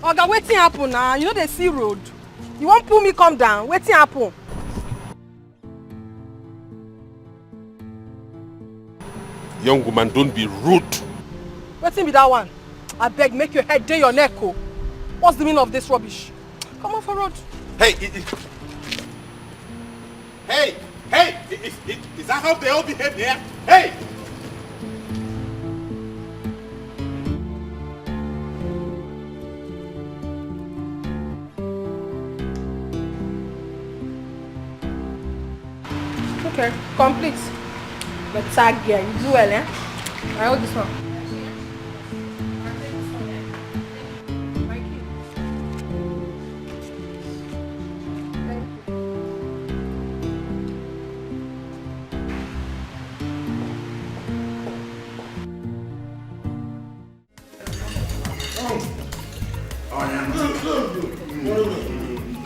Oga, wetin happen now? You know they see road. You won't pull me come down. Wetin happen? Young woman, don't be rude. Wetin be that one? I beg, make your head day your neck, oh. What's the meaning of this rubbish? Come on for road. Hey, hey, is that how they all behave here? Hey! Okay, complete. But tag here, you do well, eh? I hold this one.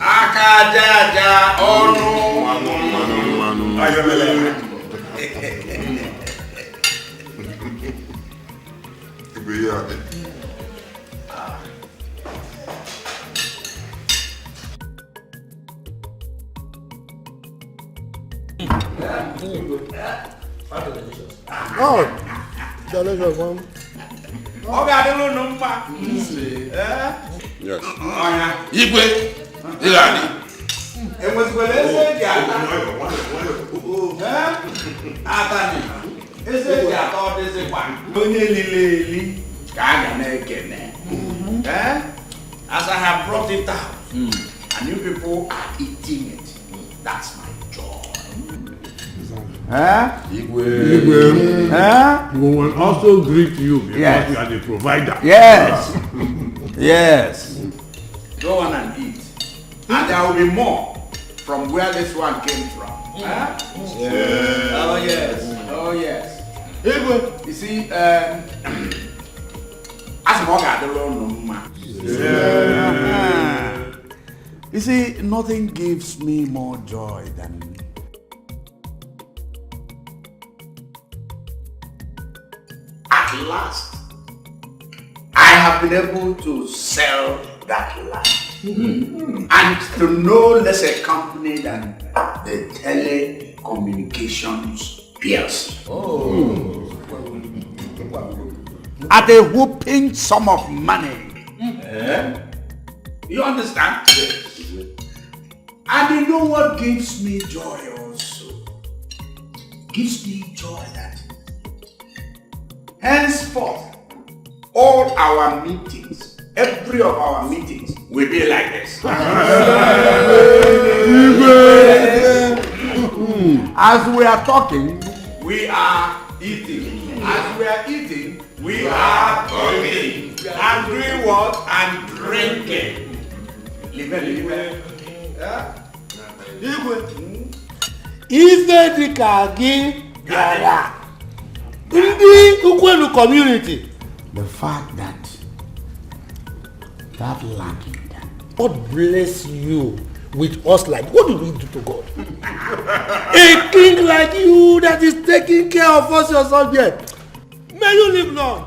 Akajaja onu. Oh, delicious one. Oga delo numba. Yes. Igwe. Ilani. Emwesikweleze diata. Atani. Ese diata odese kwa. Onye lileli ka aga na ekene. As I have brought it out, and you people are eating it. That's my joy. We will also greet you because you are the provider. Yes. Yes. Go on and eat. And there will be more from where this one came from. Yeah. Oh yes. Oh yes. You see, you see, nothing gives me more joy than at last I have been able to sell that land. And to no less a company than the telecommunications PLC. At a whooping sum of money. You understand? And you know what gives me joy also? Gives me joy that henceforth all our meetings, every of our meetings will be like this. As we are talking, we are eating. As we are eating, we are talking. And doing what? And drinking. Ife dika gị bịara ndị Ukwelu community. The fact that land, God bless you with us like what do we do to God? A king like you that is taking care of us your subject. May you live long.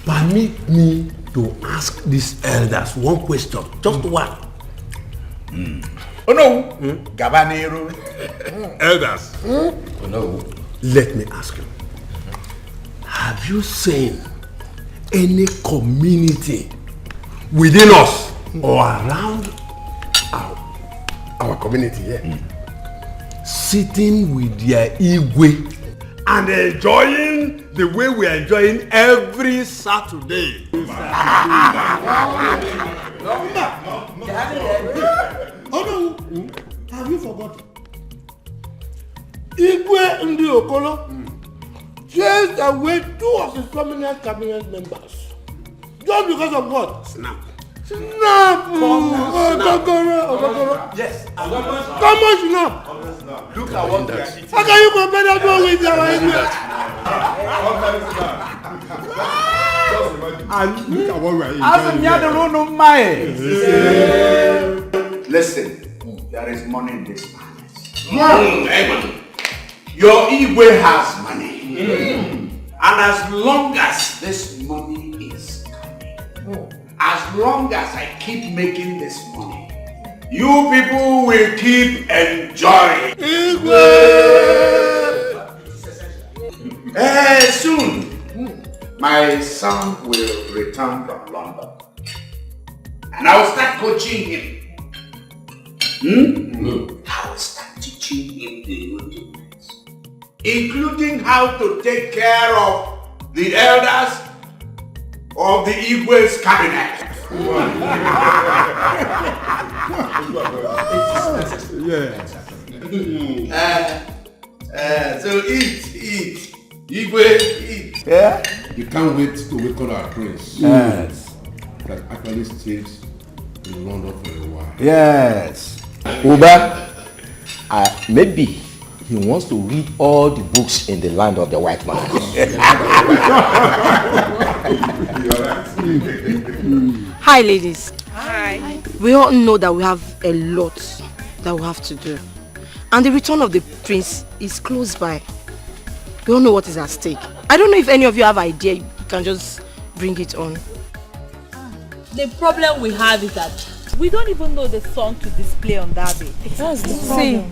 Permit me to ask these elders one question, just one. Oh no, Gabanero. Elders. Oh no. Let me ask you. Have you seen any community within us or around our community here sitting with their igwe and enjoying the way we are enjoying every Saturday? Oh no, have you forgotten? Igwe Ndi Okolo chased away 2 of his prominent cabinet members. Just because of what? Snap. Ogogoro. Yes. Common snap. Look at what we are eating. How can you compare that one with our Igwe? And look at what we are eating. Listen, there is money in this madness. Your Igwe has money. And as long as this money is coming, as long as I keep making this money, you people will keep enjoying. Soon, my son will return from London. And I will start coaching him. I will start teaching him the rudiments, including how to take care of the elders of the Igwe's cabinet. So eat. Igwe, eat. Yeah? We can't wait to wake up our prince. Yes. That actually stays in London for a while. Yes. Uba, maybe he wants to read all the books in the land of the white man. Hi, ladies. Hi. We all know that we have a lot that we have to do. And the return of the prince is close by. We all know what is at stake. I don't know if any of you have an idea. You can just bring it on. The problem we have is that we don't even know the song to display on that day. That's the problem. See,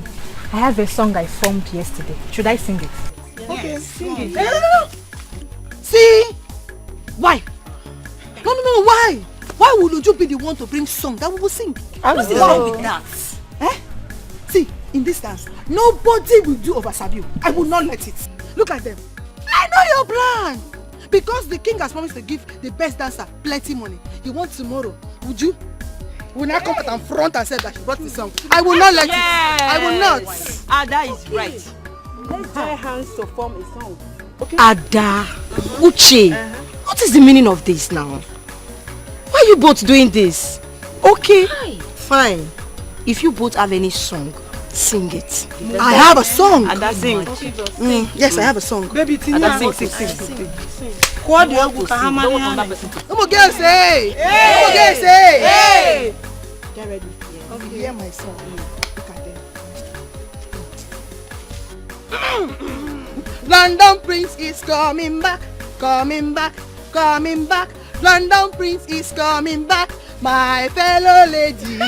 I have a song I formed yesterday. Should I sing it? Yes. Okay, sing it. No. See? Why? No, why? Why would you be the one to bring song that we will sing? What's wrong with that? See, in this dance, nobody will do overserve. I will not let it. Look at them. I know your plan. Because the king has promised to give the best dancer plenty money. You want tomorrow, would you? Will not come out and front and say that she brought the song. I will not let it. I will not. Ada is right. Let's join hands to form a song. Okay? Ada, Uche, what is the meaning of this now? Why are you both doing this? Okay, fine. If you both have any song, sing it. I have a song. Ada sing. Yes, I have a song. Baby, Ada sing. What do you want? Come on, girls, say! Come on, girls, say! Hey! Get ready. Okay, hear my song. Look at them. London Prince is coming back, coming back, coming back. London Prince is coming back, my fellow lady.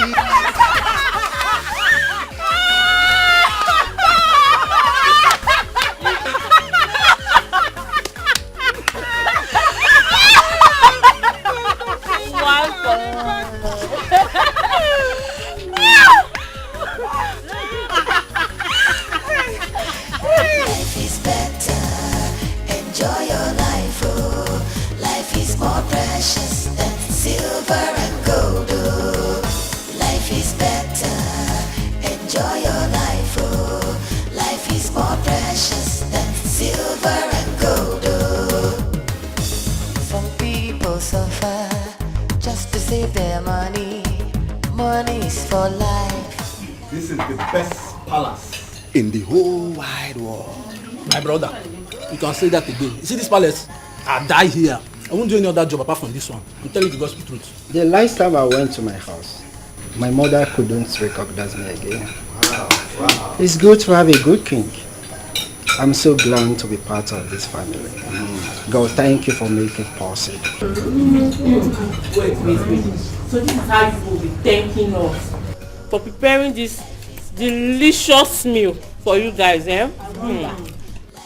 Life is better, enjoy your life, oh. Life is more precious than silver and gold, oh. Life is better, enjoy your life, oh. Life is more precious than silver and gold, oh. Some people suffer just to save their money. Money is for life. This is the best palace in the whole wide world. My brother, you can say that again. You see this palace? I die here. I won't do any other job apart from this one. I'm telling you the gospel truth. The last time I went to my house, my mother couldn't recognize me again. Wow. It's good to have a good king. I'm so glad to be part of this family. God, thank you for making it possible. Wait. So this is how you will be thanking us for preparing this delicious meal for you guys, eh?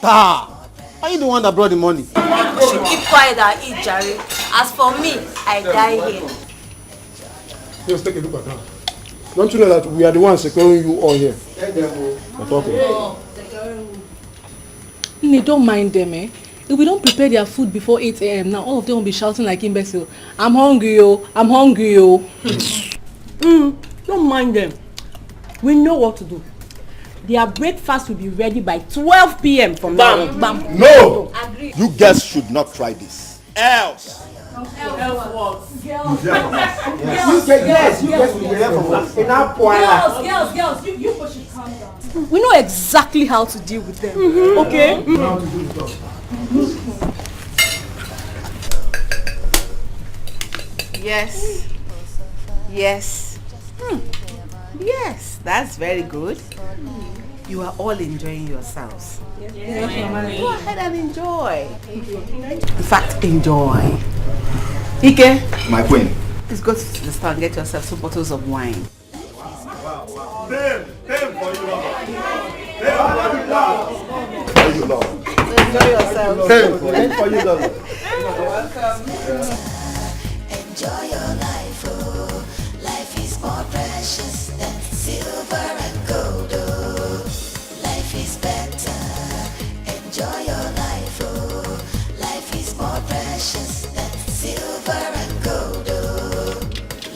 Are you the one that brought the money? You should keep quiet and eat, Jerry. As for me, I die here. Just take a look at her. Don't you know that we are the ones securing you all here? We're talking. Don't mind them, eh? If we don't prepare their food before 8 a.m. now, all of them will be shouting like imbecile. I'm hungry, yo. I'm hungry, yo. Don't mind them. We know what to do. Their breakfast will be ready by 12 p.m. from now on. Bam. No! You guys should not try this. Else what? Girls, you should calm down. We know exactly how to deal with them. Okay? Yes. Yes. Yes, that's very good. you are all enjoying yourselves. Yes. Go ahead and enjoy. In fact, enjoy. Ike. My queen. Please go to the store and get yourself 2 bottles of wine. Same for you, Lord. Thank you, Lord. Enjoy yourself. Same for you, Lord. Welcome. Enjoy your life, oh. Life is more precious than silver and gold, oh. Life is better. Enjoy your life, oh. Life is more precious than silver and gold, oh.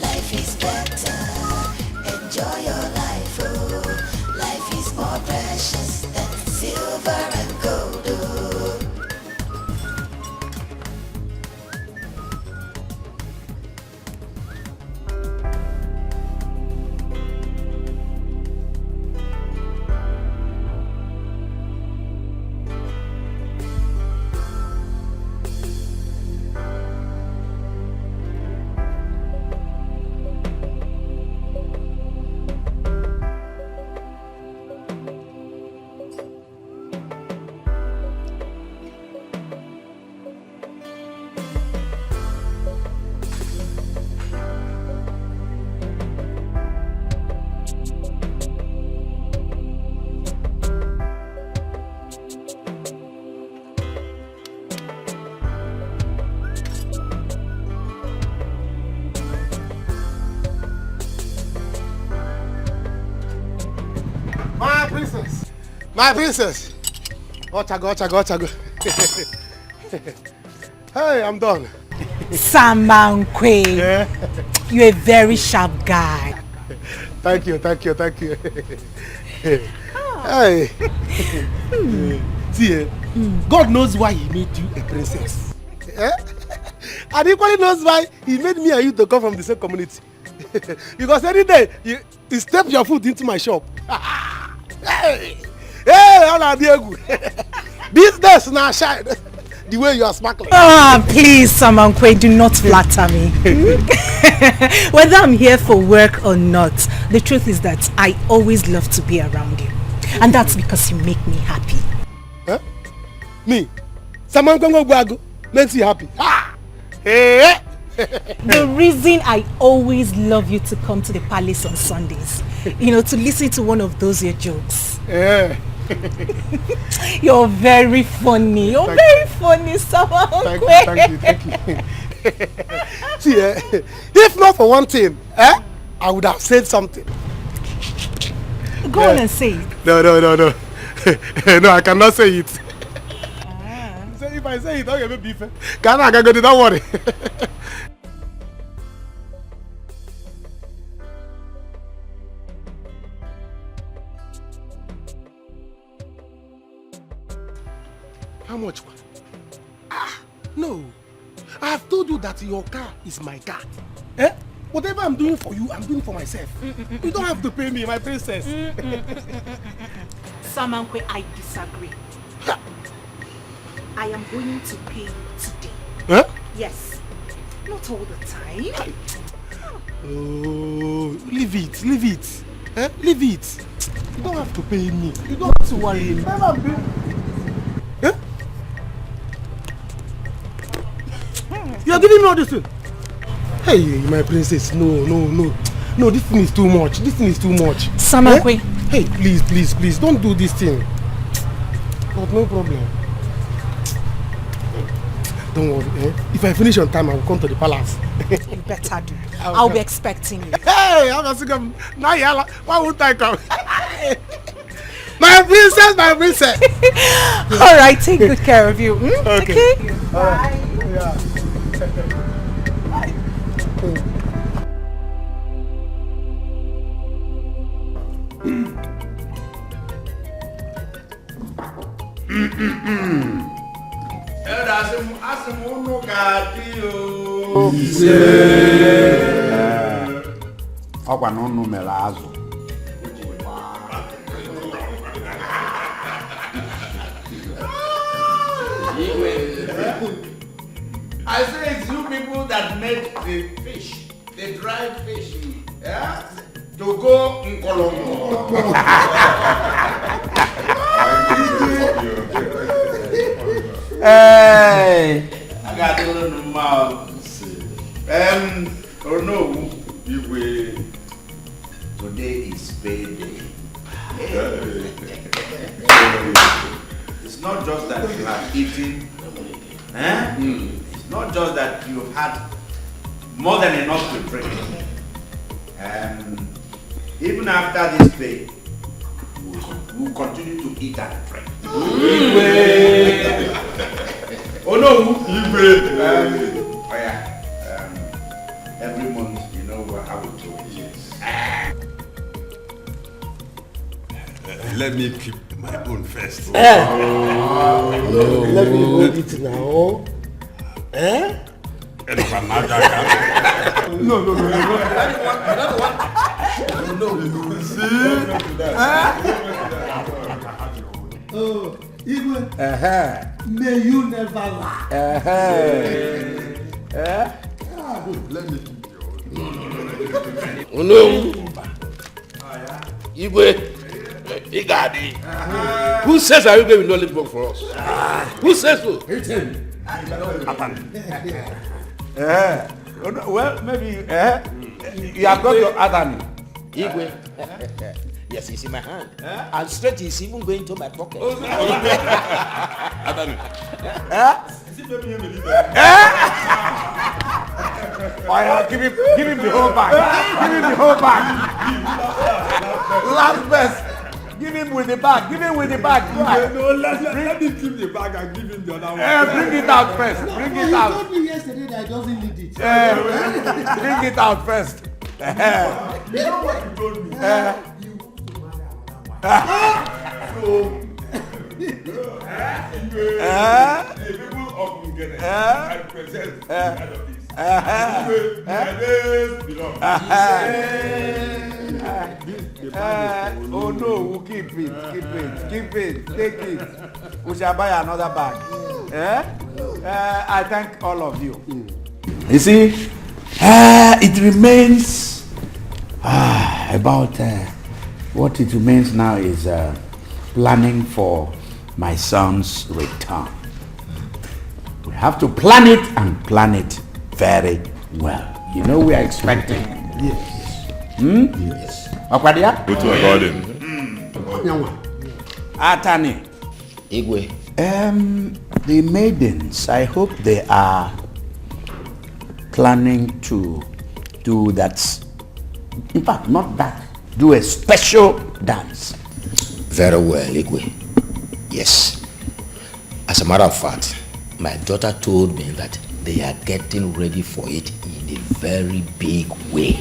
Life is better. Enjoy your life, oh. Life is more precious than silver and gold, oh. My princess. Ochago. Hey, I'm done. Samankwe. Yeah. You're a very sharp guy. Thank you. Hey. See, God knows why he made you a princess. And equally knows why he made me and you to come from the same community. Because any day, you step your foot into my shop. Hey, all of you. Business now shine. The way you are sparkling. Ah, please, Samankwe, do not flatter me. Whether I'm here for work or not, the truth is that I always love to be around you. And that's because you make me happy. Huh? Me? Samankwe makes you happy. Ah! Hey! The reason I always love you to come to the palace on Sundays, to listen to one of those your jokes. Yeah. You're very funny. You're very funny, Samankwe. Thank you. See, if not for one thing, I would have said something. Go on and say it. No. No, I cannot say it. So if I say it, I'll get beef. Can go, don't worry. How much? No. I have told you that your car is my car. Whatever I'm doing for you, I'm doing for myself. You don't have to pay me, my princess. Samankwe, I disagree. I am going to pay you today. Huh? Yes. Not all the time. Oh, leave it. Leave it. You don't have to pay me. You don't have to worry. You are giving me all this thing. Hey, my princess, no, this thing is too much. Samankwe. Hey, please, don't do this thing. But no problem. Don't worry, If I finish on time, I will come to the palace. You better do. I'll be expecting you. Hey, I'm going to come. Now, why won't I come? My princess. All right, take good care of you. Okay. Bye. Yeah. Ọkwa n'ọnụ mere azụ. I say it's you people that make the fish, the dried fish, to go Nkolongo. Hey, I got a little mouth. Oh no, today is payday. It's not just that you have eaten, it's not just that you had more than enough to drink. Even after this pay, we'll continue to eat and drink. Oh no! Every month, you know how we do it. Let me keep my own first. Let me hold it now. No. Oh, even may you never laugh. Let me keep Oh no. Igwe. Igadi. Who says Igwe will not work for us? Who says so? Well, maybe you have got your attorney. Igwe. Yes, it's in my hand. And straight is even going to my pocket. Give him the whole bag. Give him the whole bag. Last best. Give him with the bag. Give him with the bag. No, let me keep the bag and give him the other one. Bring it out first. Bring it out. You told me yesterday that I doesn't need it. Bring it out first. You know what you told me? People often get it. I present out of this. Oh no, we'll keep it. Take it. We shall buy another bag. I thank all of you. You see, it remains about what it remains now is planning for my son's return. We have to plan it and plan it very well. You know we are expecting. Yes. Yes. Akwadia? Go to a garden. Atani. Igwe. The maidens, I hope they are planning to do that. In fact, not that. Do a special dance. Very well, Igwe. Yes. As a matter of fact, my daughter told me that they are getting ready for it in a very big way.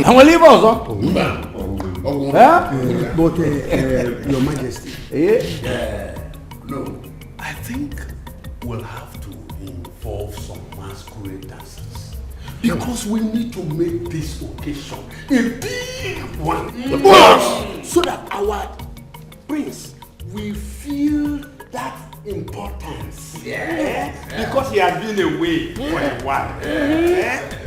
And we'll leave us, But Your Majesty. No, I think we'll have to involve some masquerade dancers. Because we need to make this occasion a big one. So that our prince will feel that importance. Because he has been away for a while.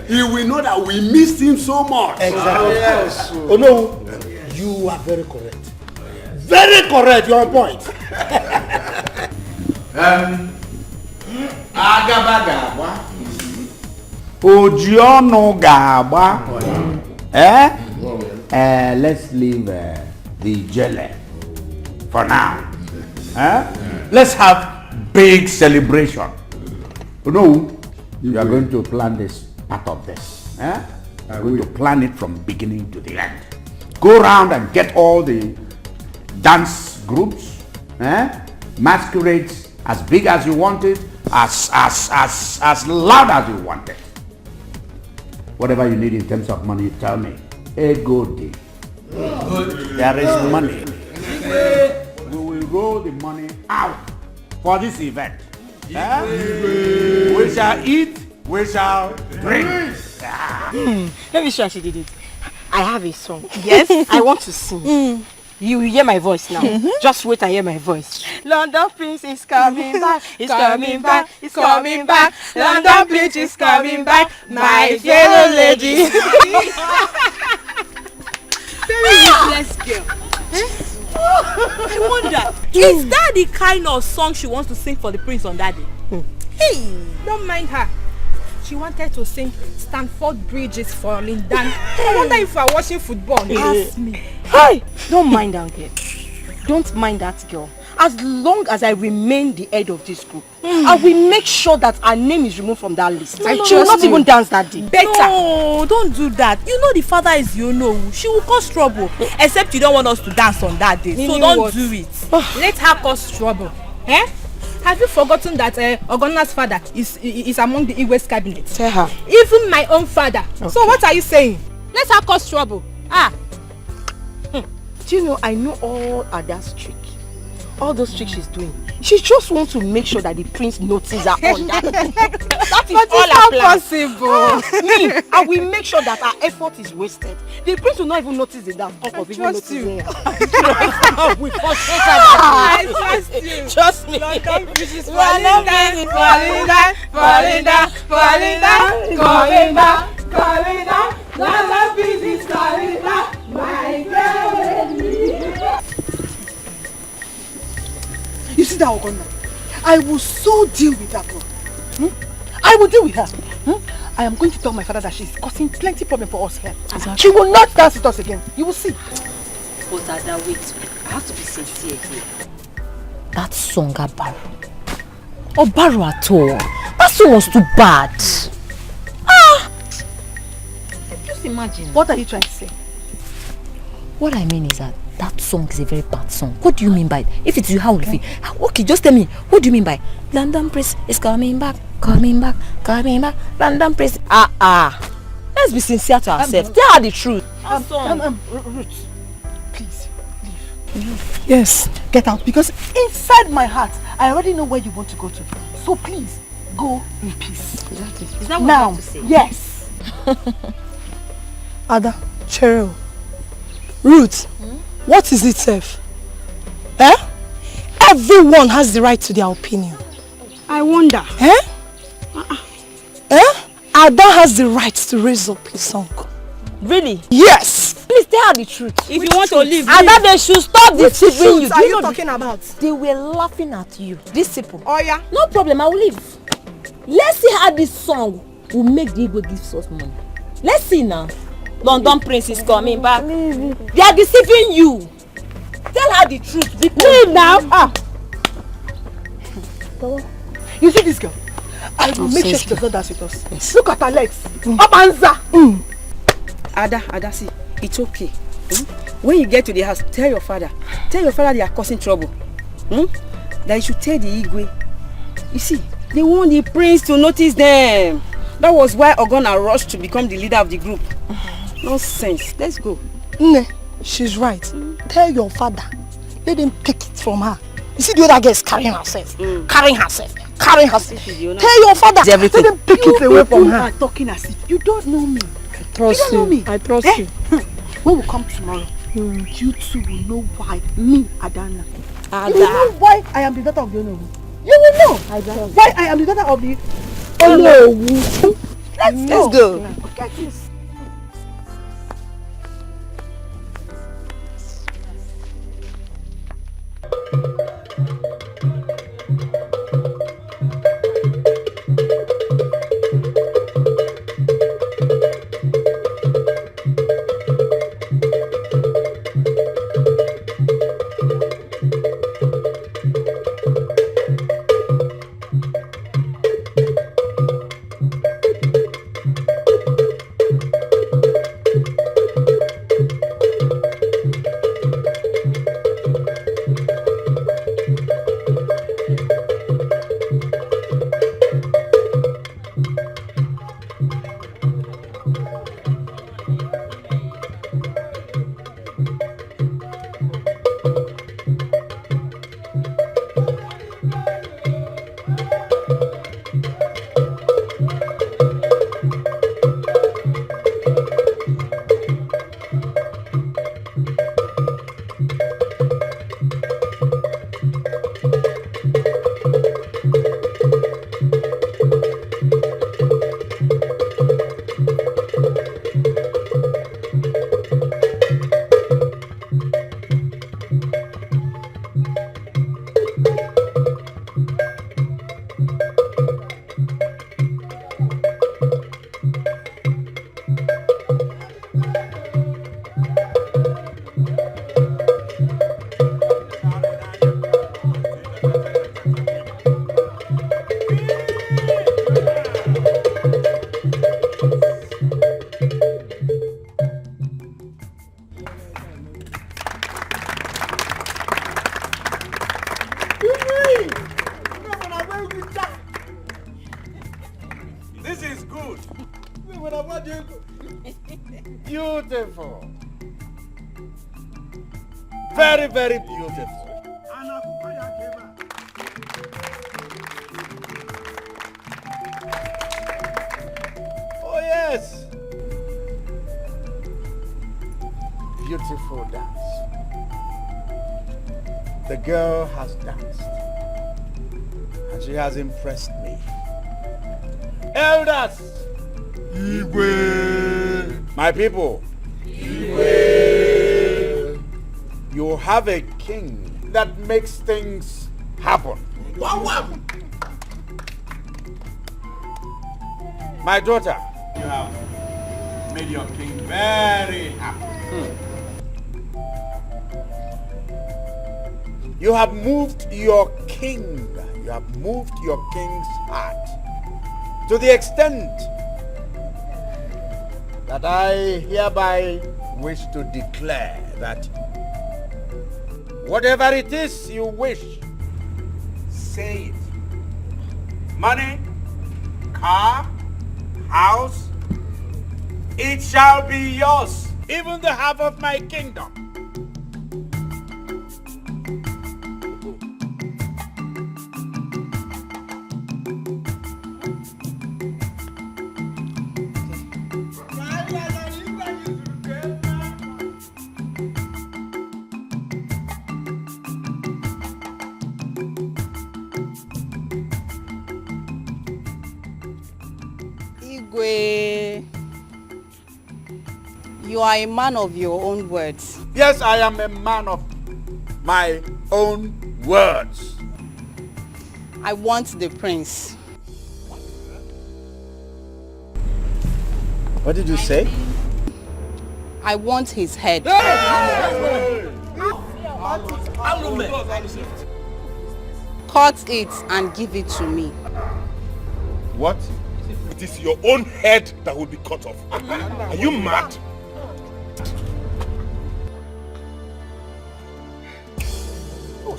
He will know that we missed him so much. Exactly. Yes. Oh no, you are very correct. Very correct, you're on point. Agabagaba. Ojiono gaba. Let's leave the jelly for now. Let's have big celebration. You know, you are going to plan this part of this. We're going to plan it from beginning to the end. Go around and get all the dance groups, masquerades, as big as you want it, as loud as you want it. Whatever you need in terms of money, tell me. Ego day. There is money. We will roll the money out for this event. We shall eat, we shall drink. Let me show she did it. I have a song. Yes, I want to sing. You will hear my voice now. Just wait and hear my voice. London Prince is coming back. He's coming back. He's coming back. London Prince is coming back. My fellow lady. Very useless girl. I wonder, is that the kind of song she wants to sing for the prince on that day? Hey, don't mind her. She wanted to sing Stanford Bridge is falling down. I wonder if you are watching football. Ask me. Hey, don't mind that girl. Don't mind that girl. As long as I remain the head of this group, I will make sure that her name is removed from that list. She will not even dance that day. Better. No, don't do that. You know the father is she will cause trouble. Except you don't want us to dance on that day. So don't do it. Let her cause trouble. Eh? Have you forgotten that Ogona's father is among the Igwe's cabinet? Tell her. Even my own father. Okay. So what are you saying? Let her cause trouble. Do you know, I know all Ada's tricks. All those tricks she's doing. She just wants to make sure that the prince notices her on that. That is all her plan. Possible. Me, I will make sure that her effort is wasted. The prince will not even notice it. That of even noticing her. We frustrate her. I trust you. Trust me. London Bridge is falling down, falling down, falling down, falling down, coming back, coming down. London Bridge is falling down, my girl. You see that Ogonna? I will so deal with that one. I will deal with her. I am going to tell my father that she's causing plenty problem for us here. Exactly. She will not dance with us again. You will see. But Ada, wait. I have to be sincere here. That song Abaru. Obaru at all. That song was too bad. Just imagine. What are you trying to say? What I mean is that song is a very bad song. What do you mean by it? If it's you, how will you feel? Okay, just tell me. What do you mean by London Prince is coming back, coming back, coming back. London Prince. Let's be sincere to ourselves. Tell her the truth. Ruth, please leave. Yes, get out, because inside my heart, I already know where you want to go to. So please, go in peace. Exactly. Is that what now, you want to say? Yes. Ada, Cheryl, Ruth, what is it, Seth? Everyone has the right to their opinion. I wonder. Ada has the right to raise up a song. Really? Yes. Please tell her the truth. If you want to leave, Ada, they should stop deceiving you. What are you talking about? They were laughing at you. These people. Oh yeah. No problem, I will leave. Let's see how this song will make the Igbo give us money. Let's see now. London Prince is coming back. They are deceiving you. Tell her the truth. Leave now. You see this girl? I will make sure she does not dance with us. Yes. Look at her legs. Abanza. Ada, see, it's okay. When you get to the house, tell your father they are causing trouble. That you should tell the Igwe. You see, they want the prince to notice them. That was why Ogona rushed to become the leader of the group. Nonsense. Let's go. Nne, she's right. Tell your father. Let them take it from her. You see the other girl is carrying herself. Carrying herself. Tell your father. Let them take it away from her. You are talking as if you don't know me. I trust you. I trust you. When we come tomorrow, you two will know why me, Adana. You will know why I am the daughter of the Onowu. You will know why I am the daughter of the Onowu. Let's go. Get this. Beautiful. Very, very beautiful. Oh yes. Beautiful dance. The girl has danced. And she has impressed me. Elders! Igwe! My people! Igwe! You have a king that makes things happen. My daughter, you have made your king very happy. You have moved your king. You have moved your king's heart to the extent that I hereby wish to declare that whatever it is you wish, say it. Money, car, house, it shall be yours, even the half of my kingdom. You are a man of your own words. Yes, I am a man of my own words. I want the prince. What did you say? I want his head. Cut it and give it to me. What? It is your own head that will be cut off. Are you mad?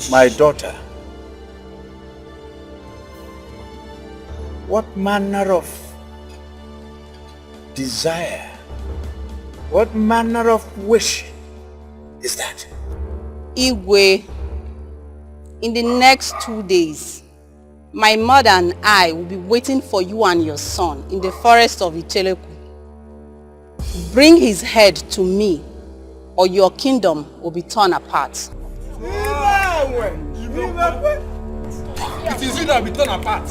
My daughter, what manner of desire, what manner of wish is that? Igwe, in the next 2 days, my mother and I will be waiting for you and your son in the forest of Etiko. Bring his head to me, or your kingdom will be torn apart. It is you that will be torn apart.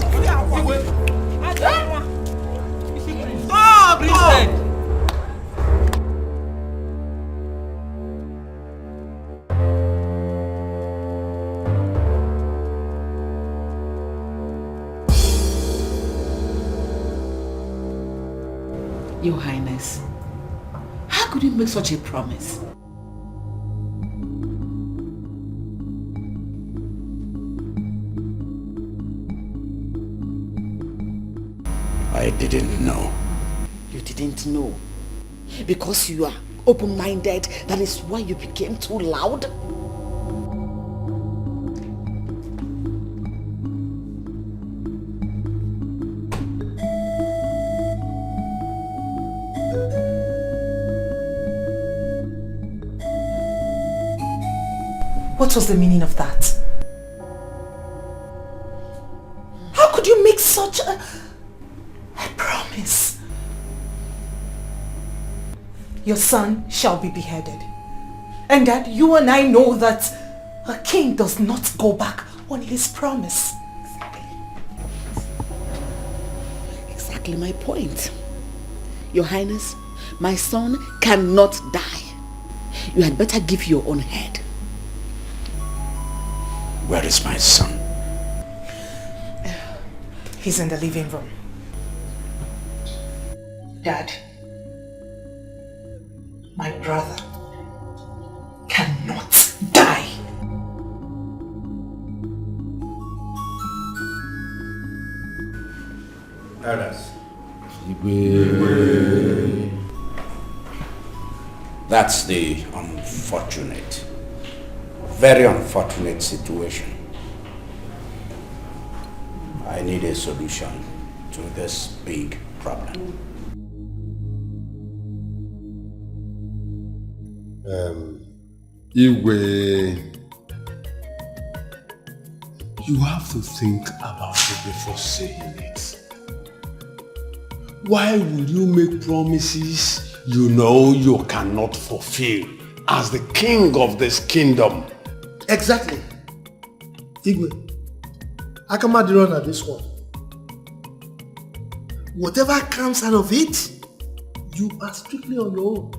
Your Highness, how could you make such a promise? I didn't know. You didn't know? Because you are open-minded, that is why you became too loud? What was the meaning of that? How could you make such a promise? Your son shall be beheaded. And that you and I know that a king does not go back on his promise. Exactly my point. Your Highness, my son cannot die. You had better give your own head. Where is my son? He's in the living room. Dad, my brother cannot die. Elders. That's the unfortunate, very unfortunate situation. I need a solution to this big problem. Igwe, you have to think about it before saying it. Why would you make promises you know you cannot fulfill as the king of this kingdom? Exactly. Igwe, I come at the run at this one. Whatever comes out of it, you are strictly on your own.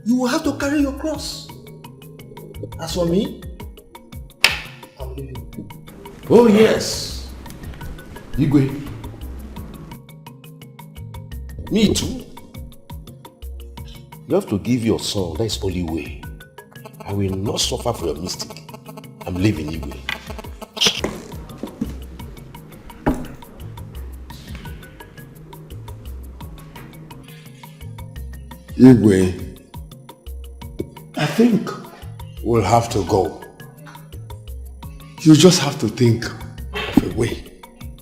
You will have to carry your cross. As for me, I'm leaving. Oh yes. Igwe. Me too. You have to give your son, that's the only way. I will not suffer for your mistake. I'm leaving Igwe. Igwe, I think we'll have to go. You just have to think of a way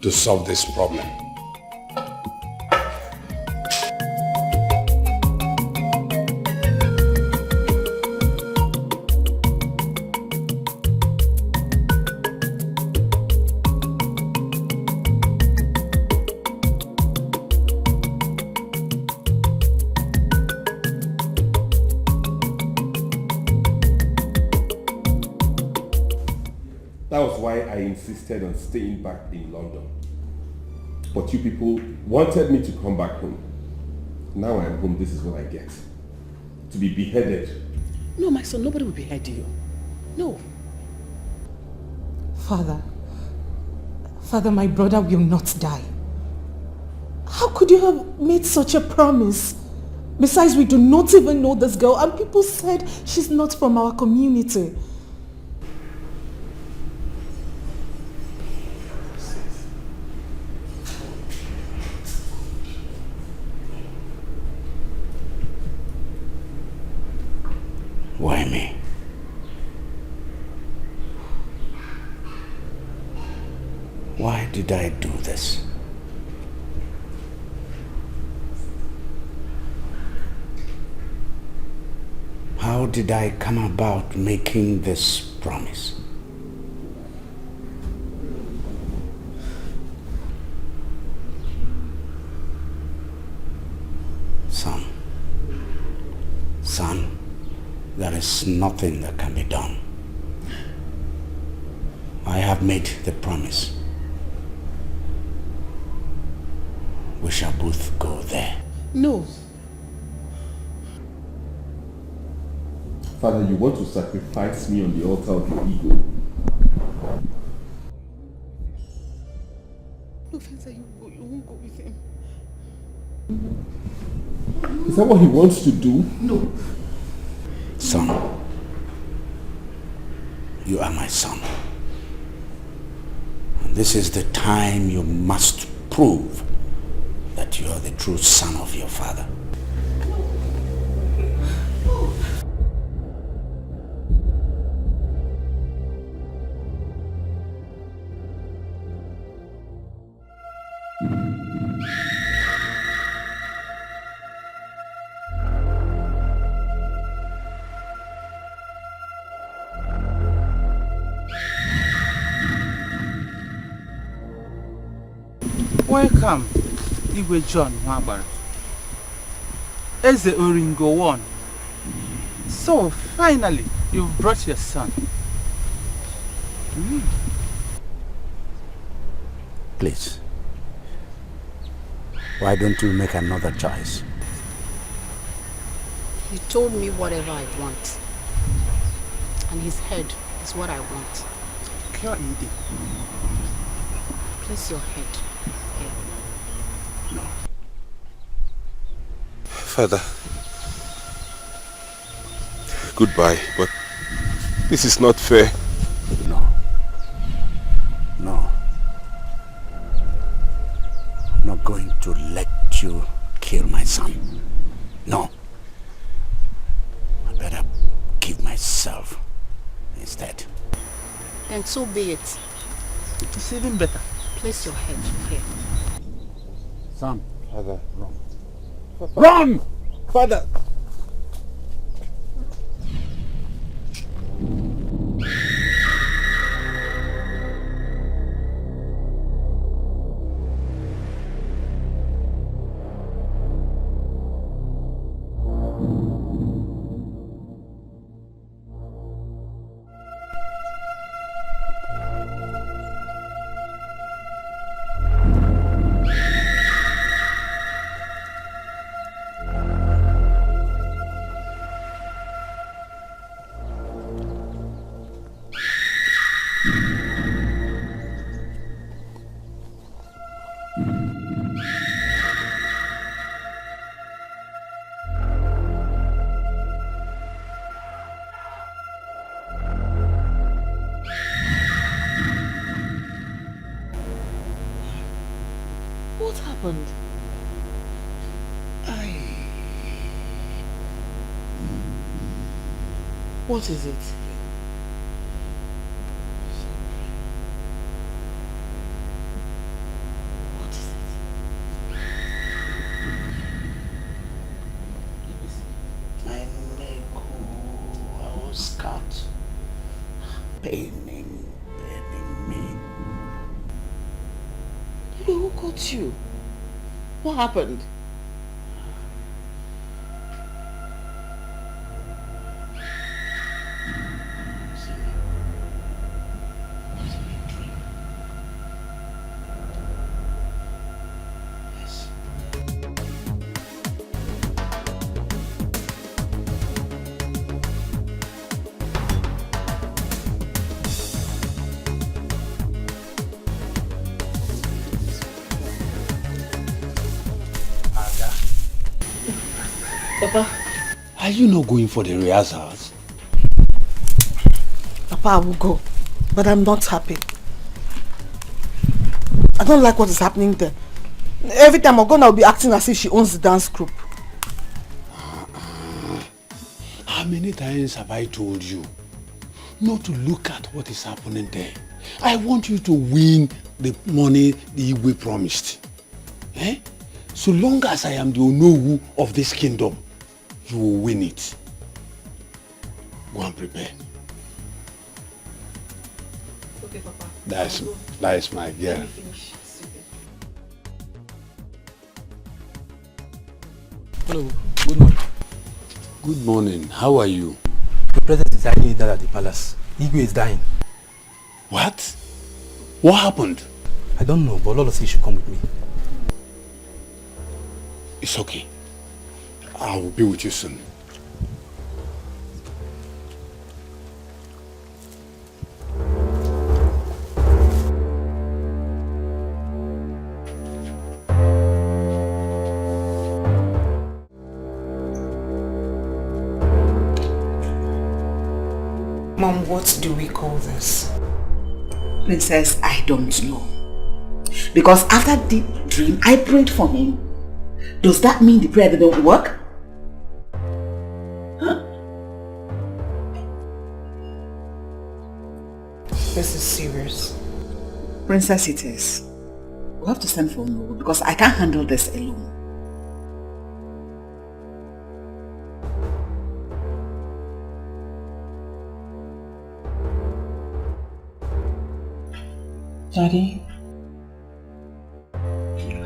to solve this problem. Insisted on staying back in London. But you people wanted me to come back home. Now I am home, this is what I get. To be beheaded. No, my son, nobody will behead you. No. Father, my brother will not die. How could you have made such a promise? Besides, we do not even know this girl, and people said she's not from our community. Why me? Why did I do this? How did I come about making this promise? Son, there is nothing that can be done. I have made the promise. We shall both go there. No. Father, you want to sacrifice me on the altar of your ego. No, Fencer, you won't go with him. Is that what he wants to do? No. Son, you are my son. And this is the time you must prove that you are the true son of your father. Welcome, Igwe John Nwabara. Eze Oringo 1. So, finally, you've brought your son. Please, why don't you make another choice? He told me whatever I want. And his head is what I want. Place your head. No. Father, goodbye, but this is not fair. No. I'm not going to let you kill my son. No. I better give myself instead. Then so be it. It's even better. Place your head here. Son. Father. Run! Father! happened? What is it? My leg, I was cut. Paining me. Who got you? What happened? Papa. Are you not going for the rehearsals? Papa, I will go. But I'm not happy. I don't like what is happening there. Every time I go, I'll be acting as if she owns the dance group. How many times have I told you not to look at what is happening there? I want you to win the money the Igwe promised. Eh? So long as I am the Onowu of this kingdom, you will win it. Go and prepare. Okay, Papa. That's my girl. Hello, good morning. Good morning. How are you? The president is hiding it at the palace. Igwe is dying. What? What happened? I don't know, but Lolo says you should come with me. It's okay. I will be with you soon. Mom, what do we call this? Princess, I don't know. Because after the dream, I prayed for him. Does that mean the prayer didn't work? Huh? This is serious. Princess, it is. We'll have to send for Noah because I can't handle this alone. Daddy,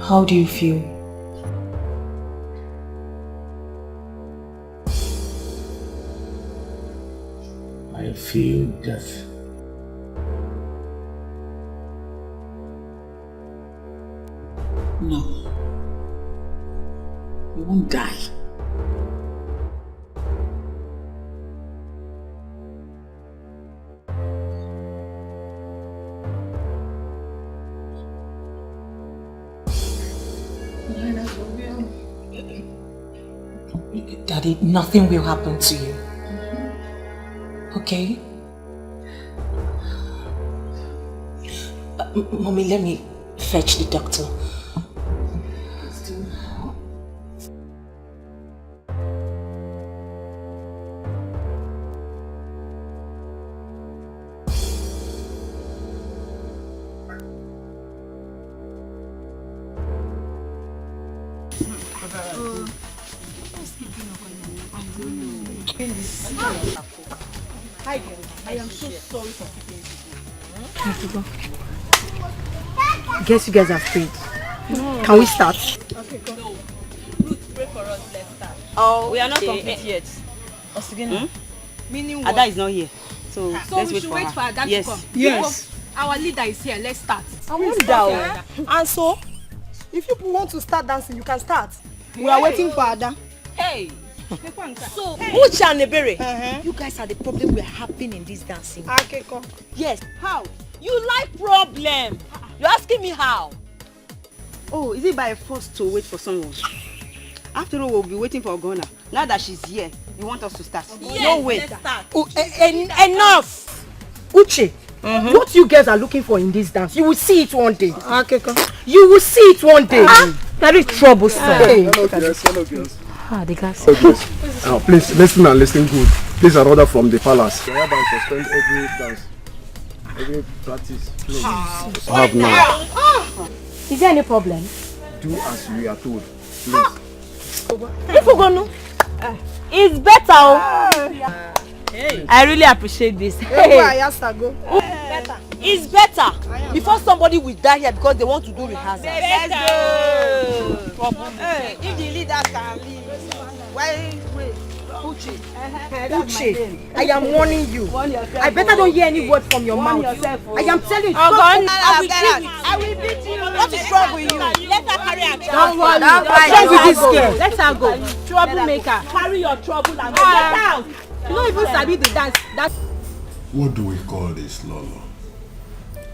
how do you feel? I feel death. No. You won't die. Daddy, nothing will happen to you. Okay? Mommy, let me fetch the doctor. Hi girls, I am so sorry for keeping you. Guess you guys are afraid. No. Can we start? Okay, go. No. Ruth, pray for us, let's start. Oh, we are not complete yet. Meaning Ada what? is not here. So So let's we wait should for wait her. for Ada Yes. to come. Yes. Our leader is here, let's start. I won't doubt. And so, if you want to start dancing, you can start. We are waiting for Ada. Hey. So, Uche and Ebere, you guys are the problem we're having in this dancing. Okay, come. Yes. How? You like problem. You're asking me how? Oh, is it by force to wait for someone? After all, we'll be waiting for Ogona. Now that she's here, you want us to start? Yes, No way. let's start. Enough! Uche, What you guys are looking for in this dance, you will see it one day. Okay, come. You will see it one day. Very troublesome. Hello, girls. Hello, girls. The guys. Please listen and listen good. These are order from the palace. I have suspend every dance, every practice. Please. Have now. Is there any problem? Do as we are told, please. If we go no, it's better. I really appreciate this. It's better before somebody will die here because they want to do rehearsal. Let's go. If the leader can leave, why wait? Uche, I am warning you. I better don't hear any word from your mouth. I am telling you. I will beat you. What is wrong with you? Let her carry her trouble. Don't worry. What's wrong with this girl? Let her go. Troublemaker. Carry your trouble and get out. You don't even sabi the dance. That's What do we call this, Lolo?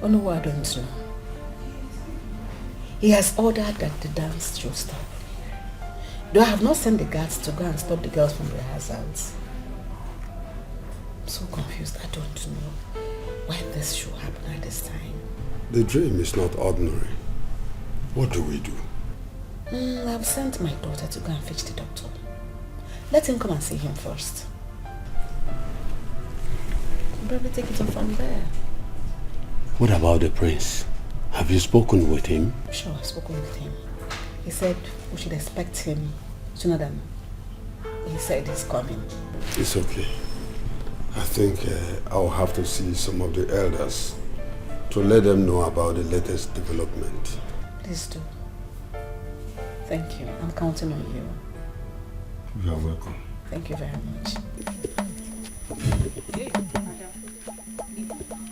Oh no, I don't know. He has ordered that the dance should stop. Though I have not sent the guards to go and stop the girls from rehearsals. I'm so confused. I don't know why this should happen at this time. The dream is not ordinary. What do we do? I've sent my daughter to go and fetch the doctor. Let him come and see him first. I'll probably take it on from there. What about the prince? Have you spoken with him? Sure, I've spoken with him. He said we should expect him sooner than he said he's coming. It's okay. I think I'll have to see some of the elders to let them know about the latest development. Please do. Thank you. I'm counting on you. You are welcome. Thank you very much.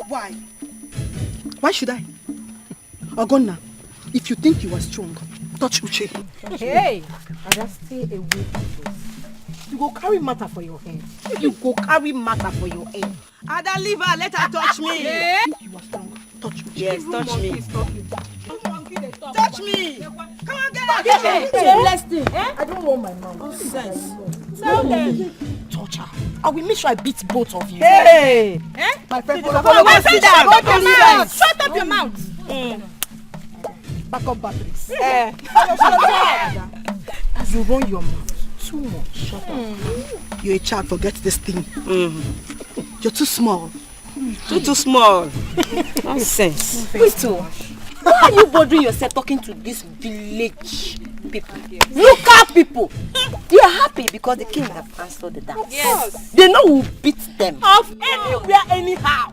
Why? Why should I? Ogonna, if you think you are strong, touch Uche. Hey, I just stay away from this. You go carry matter for your head. You go carry matter for your head. Ada, leave her. Let her touch me. You are strong. Touch Uche. Yes, touch me. Touch me. Come on, get out. Shameless thing. I don't want my mouth. Nonsense. Tell them. Touch her. I will make sure I beat both of you. Hey! My friend, Shut up your mouth. Back up batteries. You run your mouth Too much. Shut up. You're a child, forget this thing. You're too small. Too small. Nonsense. Wait, why are you bothering yourself talking to this village people? Local people. They are happy because the king have answered the dance. Yes. They know who beat them. Of anywhere, anyhow.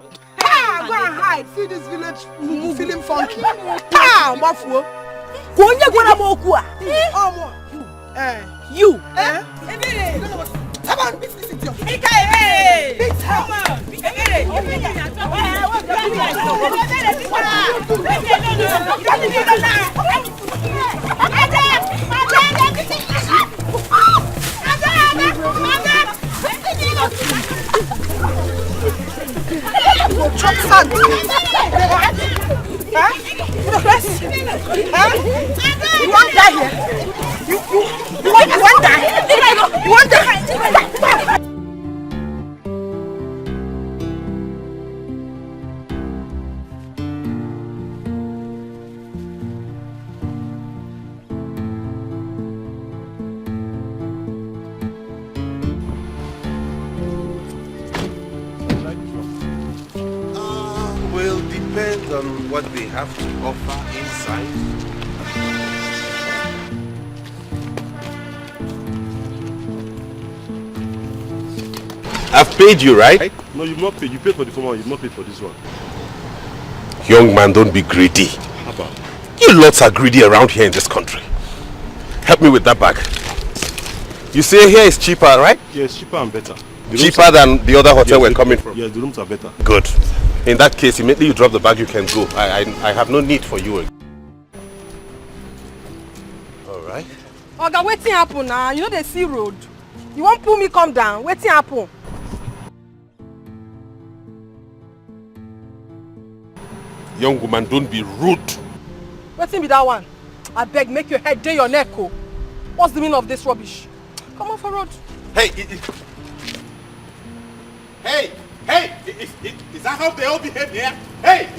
Go and hide. See this village feeling funky. Mafuo. You. Come on, beat this idiot. Beat her. Chop sand. You want that here? You want that? You want that? Will depend on what they have to offer inside. I've paid you, right? No, you've not paid. You paid for the former one, you've not paid for this one. Young man, don't be greedy. How about? You lots are greedy around here in this country. Help me with that bag. You say here is cheaper, right? Yes, cheaper and better. Cheaper than the other hotel we're coming from? Yes, the rooms are better. Good. In that case, immediately you drop the bag, you can go. I have no need for you again. Alright. Oga, wetin happen now? You know the sea road. You won't pull me come down. Wetin happen? Young woman, don't be rude. Wetin be that one? I beg, make your head day your neck, oh. What's the meaning of this rubbish? Come on for road. Hey! Hey! Hey, is that how they all behave here? Hey!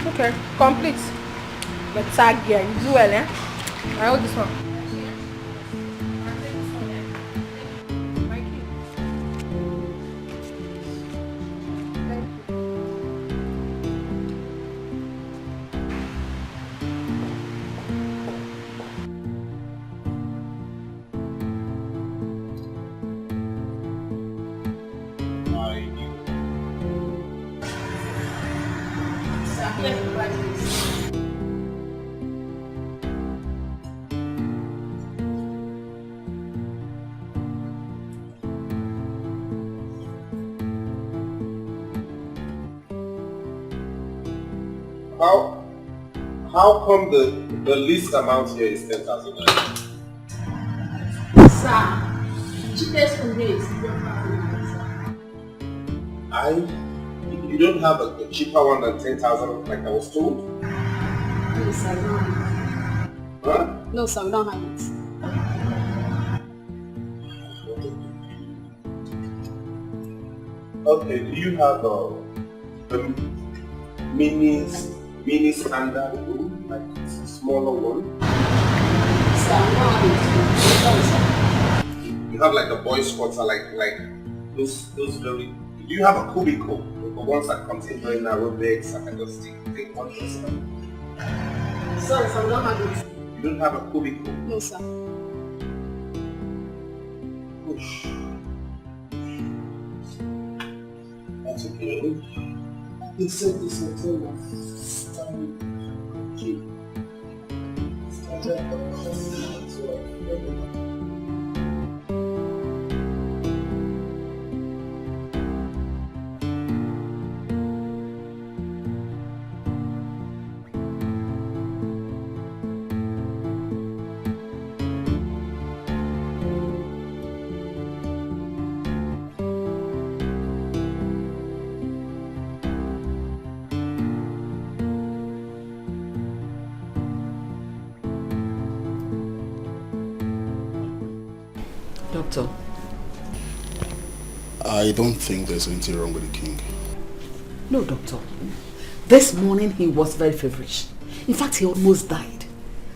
Okay, complete. But tag here, you do well, eh? I hold this one. How come the least amount here is 10,000 naira? Sir, cheapest from here is 12,000. You don't have a cheaper one than 10,000 like I was told? No, sir, we don't have it. Huh? No, sir, we don't have it. Okay, do you have a mini standard room, like a smaller one? Sir, we don't have it. You have like the boys' quarter, like those very. Do you have a cubicle, the ones that contain very narrow beds? I can just take one person. Sorry, sir, we don't have it. You don't have a cubicle? No, sir. Push. That's okay. They said this hotel was standing cheap. Doctor? I don't think there's anything wrong with the king. No, doctor. This morning he was very feverish. In fact, he almost died.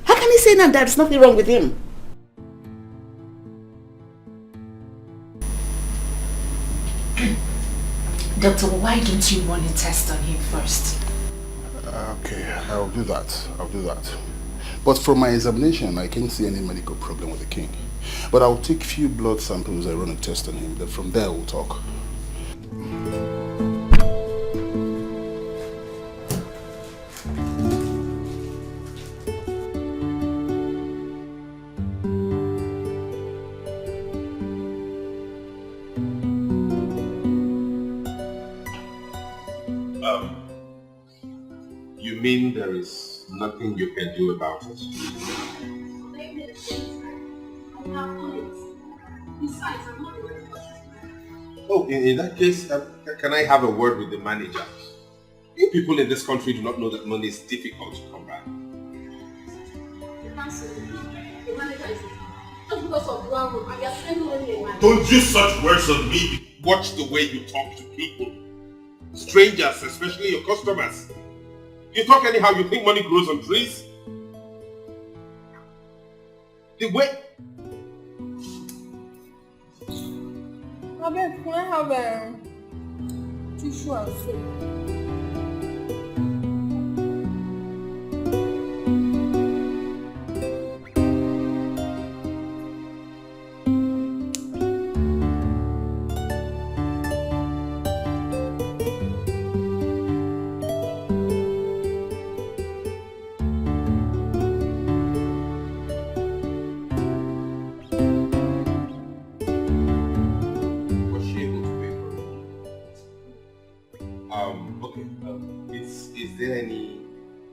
How can he say now there's nothing wrong with him? Doctor, why don't you run a test on him first? Okay, I'll do that. But from my examination, I can't see any medical problem with the king. But I'll take few blood samples and run a test on him. Then from there we'll talk. You mean there is nothing you can do about it? Oh, in that case, can I have a word with the manager? You people in this country do not know that money is difficult to come by. Don't use such words on me. Watch the way you talk to people. Strangers, especially your customers. You talk anyhow, you think money grows on trees? The way... Abeg, can I have a tissue and soap? Is there any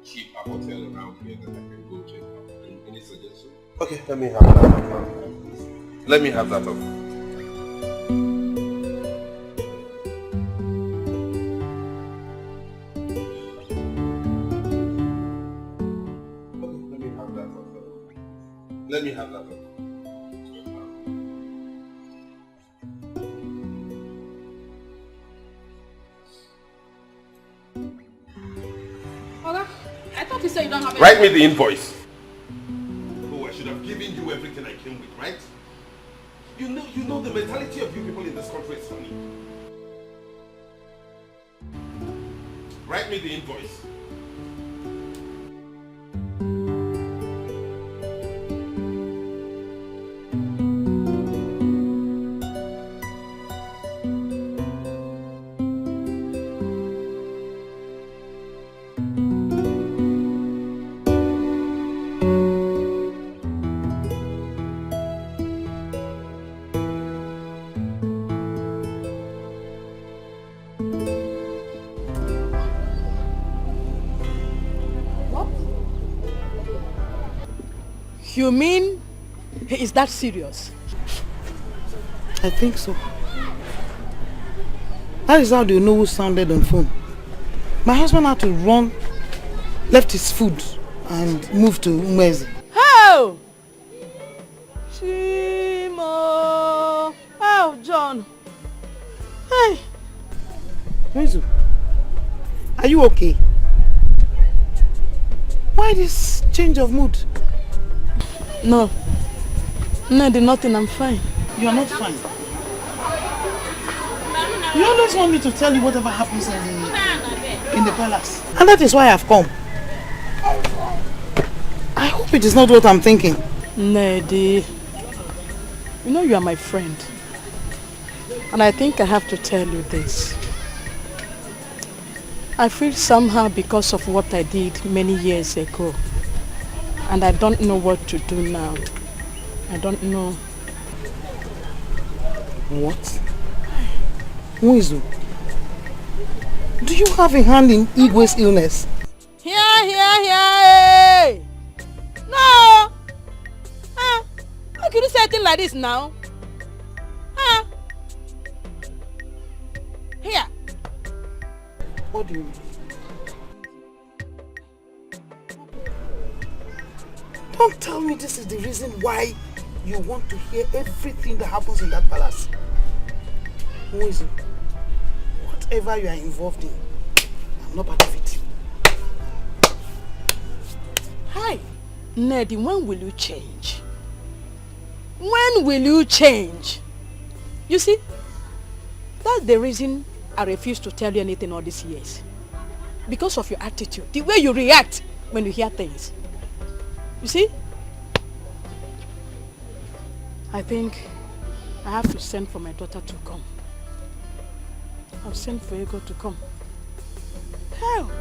cheaper hotel around here that I can go check out? Any suggestion? Okay, let me have that. Let me have that up. Let me have that look. Oga, I thought you said you don't have Write me the invoice. Oh, I should have given you everything I came with, right? You know the mentality of you people in this country is funny. Write me the invoice. You mean he is that serious? I think so. That is how they know who sounded on phone. My husband had to run, left his food and moved to Umezi. How? Chimo! Oh, John. Hey. Umezu, are you okay? Why this change of mood? No. No, nothing, I'm fine. You are not fine. You always want me to tell you whatever happens in the palace. And that is why I've come. I hope it is not what I'm thinking. Nedi, you know you are my friend. And I think I have to tell you this. I feel somehow because of what I did many years ago. And I don't know what to do now. I don't know. What? Umezu, do you have a hand in Igwe's illness? Here! Hey! No! How can you say a thing like this now? Here! What do you mean? Don't tell me this is the reason why you want to hear everything that happens in that palace. Umezu, whatever you are involved in, I'm not part of it. Hi! Nedi, when will you change? When will you change? You see, that's the reason I refuse to tell you anything all these years. Because of your attitude, the way you react when you hear things. You see? I think I have to send for my daughter to come. I'll send for Ego to come. Hell!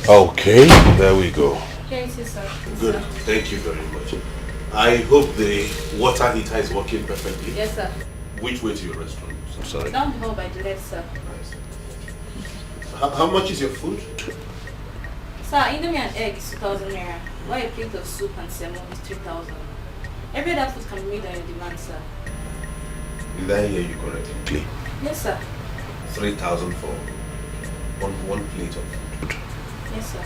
Okay, there we go. Here it is, sir. Good, thank you very much. I hope the water heater is working perfectly. Yes, sir. Which way to your restaurant? I'm sorry. Down the hall by the left, sir. How much is your food? Sir, Indomie and egg is 2,000 naira. While a plate of soup and salmon is 3,000. Every other food can be made on your demand, sir. Did I hear you correctly? Yes, sir. 3,000 for one plate of food. Yes, sir.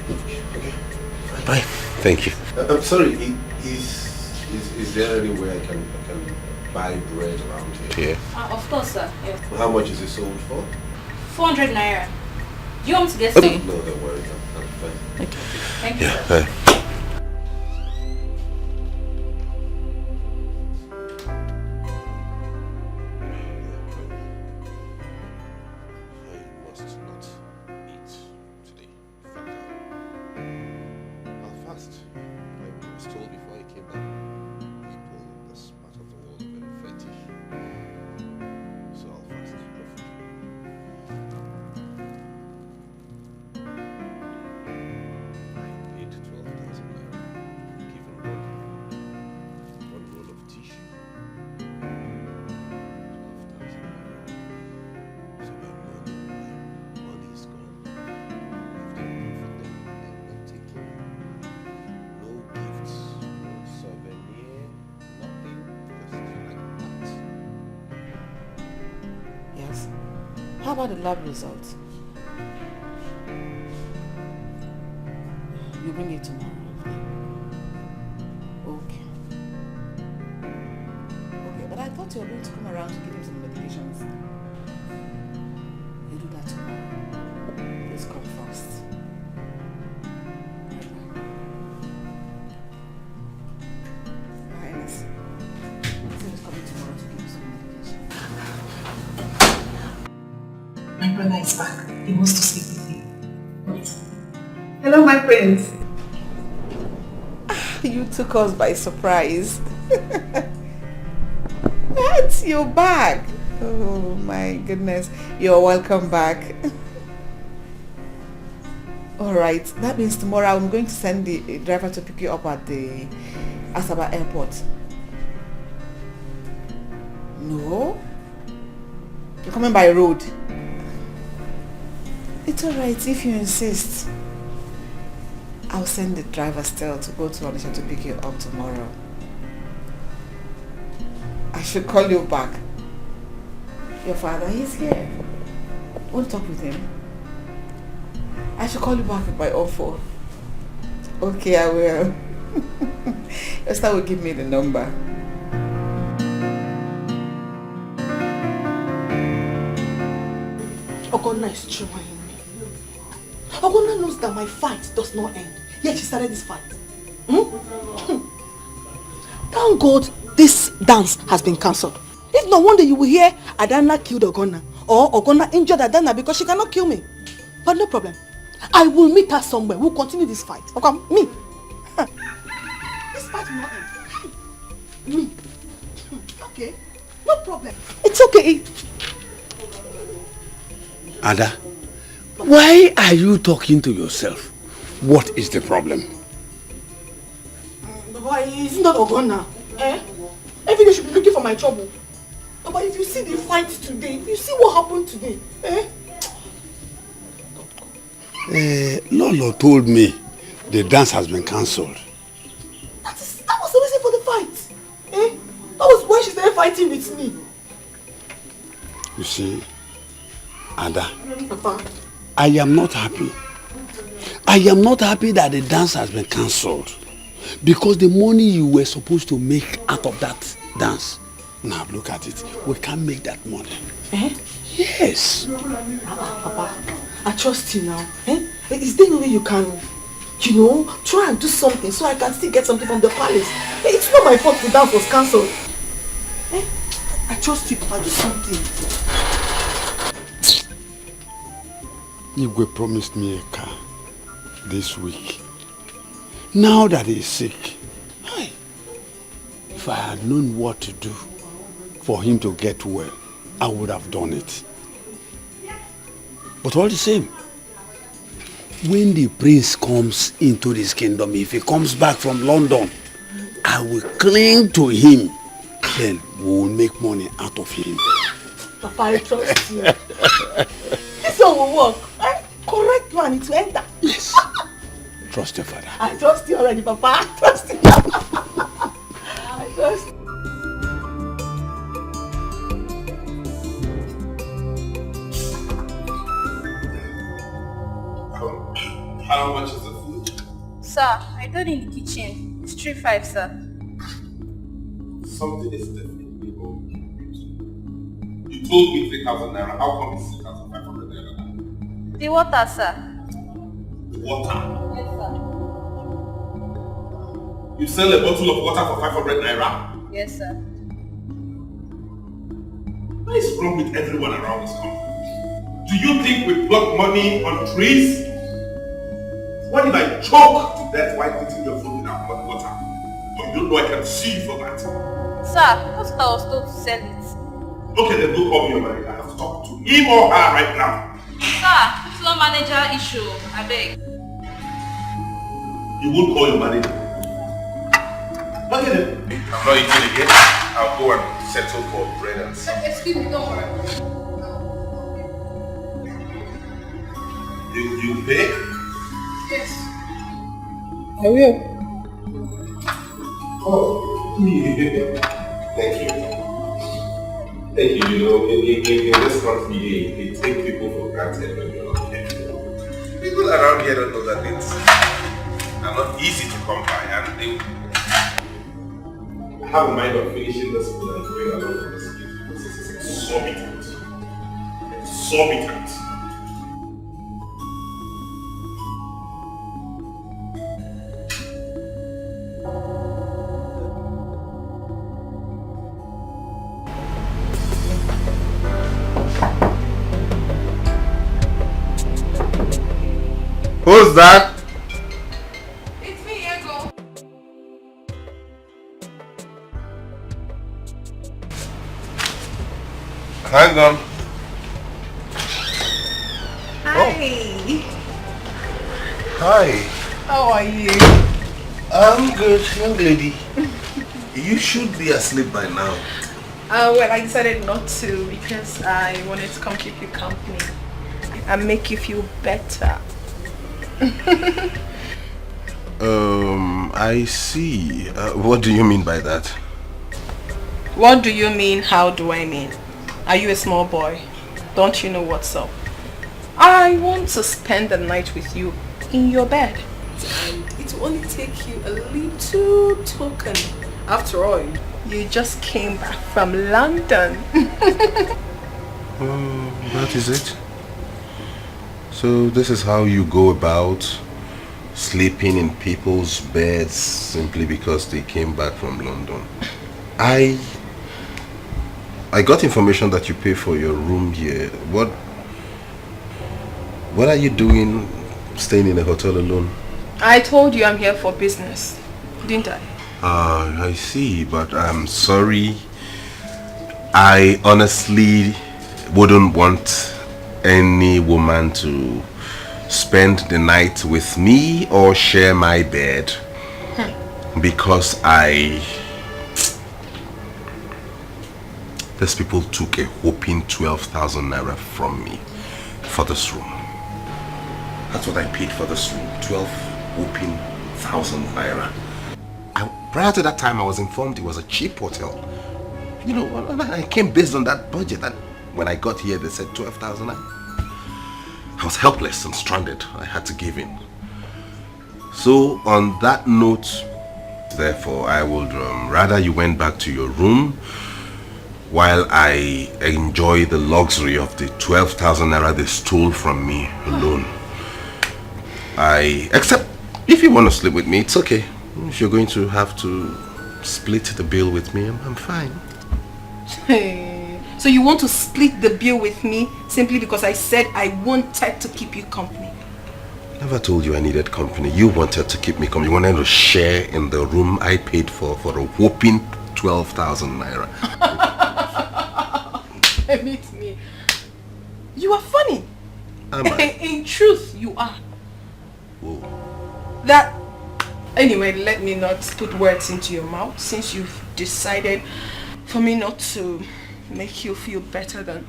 Okay. Bye. Thank you. I'm sorry. Is there any way I can buy bread around here? Of course, sir. Yes. How much is it sold for? 400 naira. Do you want me to get some? No, don't worry. I'm fine. Thank you, Yeah. sir. How about the lab results? You bring it tomorrow. Okay. Okay, but I thought you were going to come around to give him some medications. You do that tomorrow. Please come first. Highness. He's coming tomorrow to give you some medication. My brother is back. He wants to speak with you. Hello, my prince. You took us by surprise. What? You're back. Oh my goodness. You're welcome back. Alright, that means tomorrow I'm going to send the driver to pick you up at the Asaba airport. No? You're coming by road? It's alright if you insist. I'll send the driver still to go to Onisha to pick you up tomorrow. I should call you back. Your father, he's here. Won't talk with him. I should call you back with my offer. Okay, I will. Esther will give me the number. Ogonna is trying. Ogonna knows that my fight does not end. Yet she started this fight. Thank God this dance has been cancelled. If no wonder you will hear Adana killed Ogonna or Ogonna injured Adana because she cannot kill me. But no problem. I will meet her somewhere. We'll continue this fight. Okay, me. This fight will not end. Me. Okay, no problem. It's okay. Ada, why are you talking to yourself? What is the problem? But it's not Ogonna. Every day should be looking for my trouble. But if you see the fight today, if you see what happened today, Lolo told me the dance has been cancelled. That was the reason for the fight. That was why she started fighting with me. You see, Ada, Papa. I am not happy. I am not happy that the dance has been cancelled. Because the money you were supposed to make out of that dance, now look at it, we can't make that money. Yes. Papa, I trust you now. Is there no way you can, try and do something so I can still get something from the palace? It's not my fault the dance was cancelled. I trust you, Papa, do something. Igwe promised me a car this week. Now that he's sick, if I had known what to do for him to get well, I would have done it. But all the same, when the prince comes into this kingdom, if he comes back from London, I will cling to him. Then we will make money out of him. Papa, I trust you. This one will work. Correct one, it will enter. Yes. Trust your father. I trust you already, Papa. I trust you. I trust you. How much is the food? Sir, I told you in the kitchen. It's 3-5, sir. Something is definitely wrong. You told me 3,000 naira. How come it's 3,500 naira now? The water, sir. The water? Yes, sir. You sell a bottle of water for 500 naira? Yes, sir. What is wrong with everyone around this country? Do you think we pluck money on trees? What if I choke to death while eating your food without hot water? Or you don't know I can sue you for that? Sir, that's what I was told to sell it. Okay, then go call me your manager. I have to talk to him or her right now. Sir, it's not manager issue. I beg. You won't call your manager. Okay then. I'm not eating again. I'll go and settle for bread and soup. Excuse me, don't worry. You pay? Yes. I will. Oh, yeah. Thank you. Thank you. You know, in this country, they take people for granted when you're not careful. People around here don't know that it's not easy to come by, and they have a mind of finishing this food and going along with this gift because this is exorbitant. Exorbitant. Who's that? It's me, Ego. Hang on. Hi. Hi. How are you? I'm good, young lady. You should be asleep by now. Well, I decided not to because I wanted to come keep you company and make you feel better. I see. What do you mean by that? What do you mean? How do I mean? Are you a small boy? Don't you know what's up? I want to spend the night with you in your bed. And it will only take you a little token. After all, you just came back from London. That is it? So this is how you go about sleeping in people's beds simply because they came back from London. I got information that you pay for your room here. What are you doing staying in a hotel alone? I told you I'm here for business, didn't I? I see, but I'm sorry. I honestly wouldn't want any woman to spend the night with me or share my bed because these people took a whopping 12,000 naira from me for this room. That's what I paid for this room, 12,000 naira. Prior to that time, I was informed it was a cheap hotel. You know, I came based on that budget, and when I got here, they said 12,000. I was helpless and stranded. I had to give in. So on that note, therefore, I would rather you went back to your room while I enjoy the luxury of the 12,000 naira they stole from me alone. Except if you want to sleep with me, it's okay. If you're going to have to split the bill with me, I'm fine. Hey, so you want to split the bill with me simply because I said I wanted to keep you company? Never told you I needed company. You wanted to keep me company. You wanted to share in the room I paid for a whopping 12,000 naira. Meet me. You are funny. Am I? In truth, you are. Whoa. Anyway, let me not put words into your mouth since you've decided for me not to make you feel better than.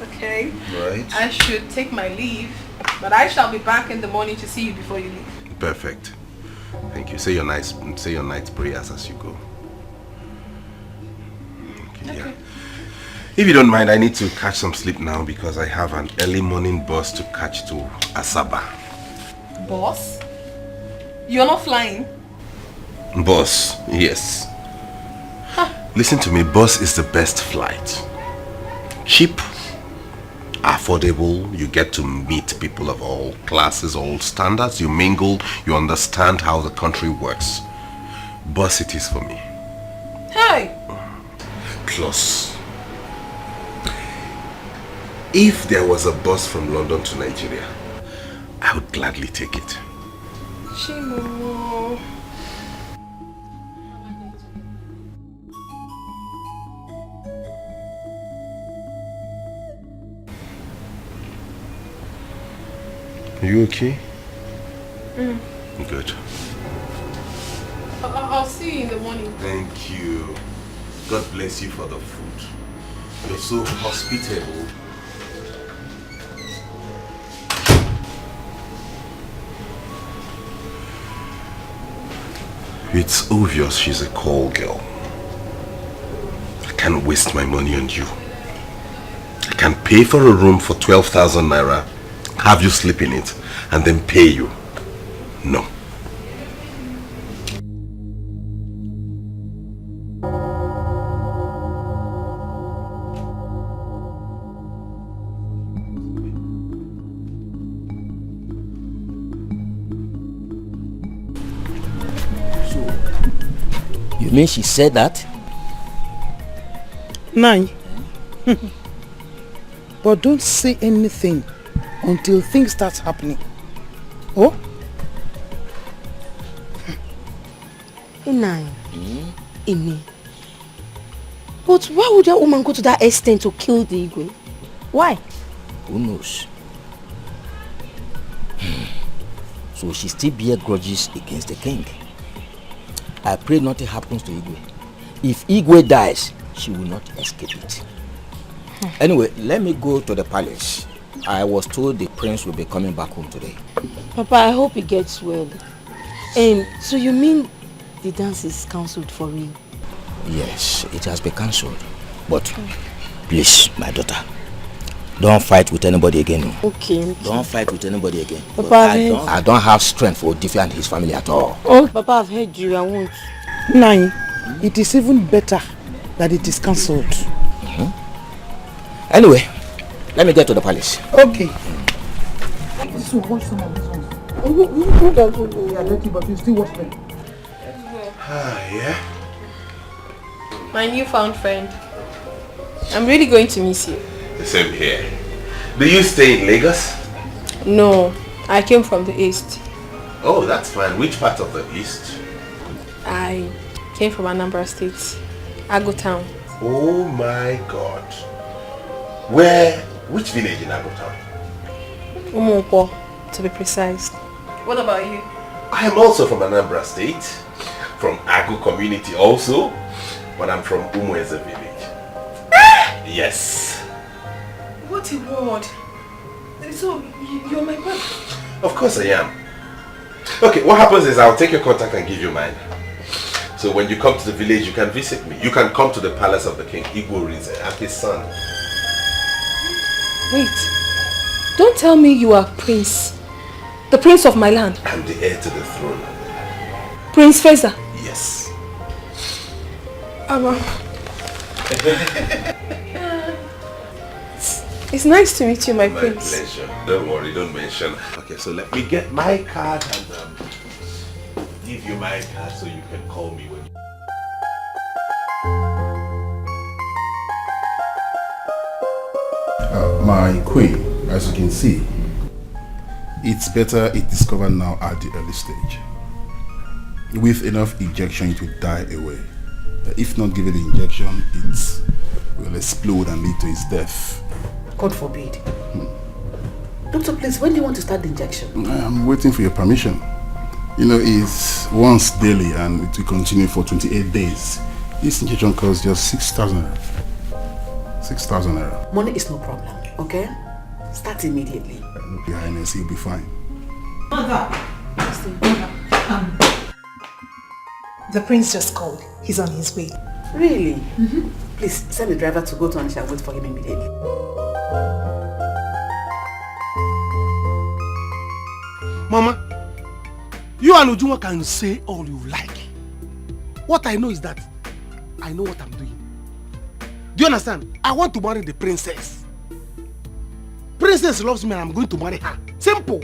Okay? Right. I should take my leave, but I shall be back in the morning to see you before you leave. Perfect. Thank you. Say your night prayers as you go. Okay. Yeah. If you don't mind, I need to catch some sleep now because I have an early morning bus to catch to Asaba. Boss? You're not flying? Bus, yes. Listen to me, bus is the best flight. Cheap, affordable, you get to meet people of all classes, all standards, you mingle, you understand how the country works. Bus it is for me. Hey! Plus, if there was a bus from London to Nigeria, I would gladly take it. Chimo. Are you okay? Mm. Good. I'll see you in the morning. Thank you. God bless you for the food. You're so hospitable. It's obvious she's a call girl. I can't waste my money on you. I can pay for a room for 12,000 naira, have you sleep in it, and then pay you. No. You mean she said that? Nine. But don't say anything until things start happening. Oh? Nine. Amy. But why would that woman go to that extent to kill the Igwe? Why? Who knows? So she still bear grudges against the king. I pray nothing happens to Igwe. If Igwe dies, she will not escape it. Anyway, let me go to the palace. I was told the prince will be coming back home today. Papa, I hope he gets well. So you mean the dance is cancelled for real? Yes, it has been cancelled. But please, my daughter, don't fight with anybody again. Okay. Don't fight with anybody again. Papa, I don't have strength for Diffie and his family at all. Oh, Papa, I've heard you. I won't. Nine. It is even better that it is cancelled. Anyway, let me get to the palace. Okay. So watch some of these ones. Yeah, let you, but you still watch them. Yeah? My newfound friend. I'm really going to miss you. The same here. Do you stay in Lagos? No, I came from the east. Oh, that's fine. Which part of the east? I came from Anambra State, Ago Town. Oh my God. Which village in Ago Town? Umuokwo, to be precise. What about you? I am also from Anambra State, from Ago community also, but I'm from Umueze village. Yes. What a word. So, you're my brother? Of course I am. Okay, what happens is I'll take your contact and give you mine. So when you come to the village, you can visit me. You can come to the palace of the king, Igwe Rize, and his son. Wait. Don't tell me you are Prince. The Prince of my land. I'm the heir to the throne. Prince Feza. Yes. It's nice to meet you, my My prince. pleasure. Don't worry, don't mention. Okay, so let me get my card and give you my card so you can call me when you... My queen, as you can see, it's better it discovered now at the early stage. With enough injection, it will die away. If not given the injection, it will explode and lead to its death. God forbid. Doctor, please, when do you want to start the injection? I'm waiting for your permission. You know, it's once daily and it will continue for 28 days. This injection costs just 6,000 naira. 6,000 naira. Money is no problem, okay? Start immediately. Your Highness, you'll be fine. Mother! The prince just called. He's on his way. Really? Please, send the driver to go to Anisha and wait for him immediately. Mama, you and Ujuma can say all you like. What I know is that I know what I'm doing. Do you understand? I want to marry the princess. Princess loves me and I'm going to marry her. Simple.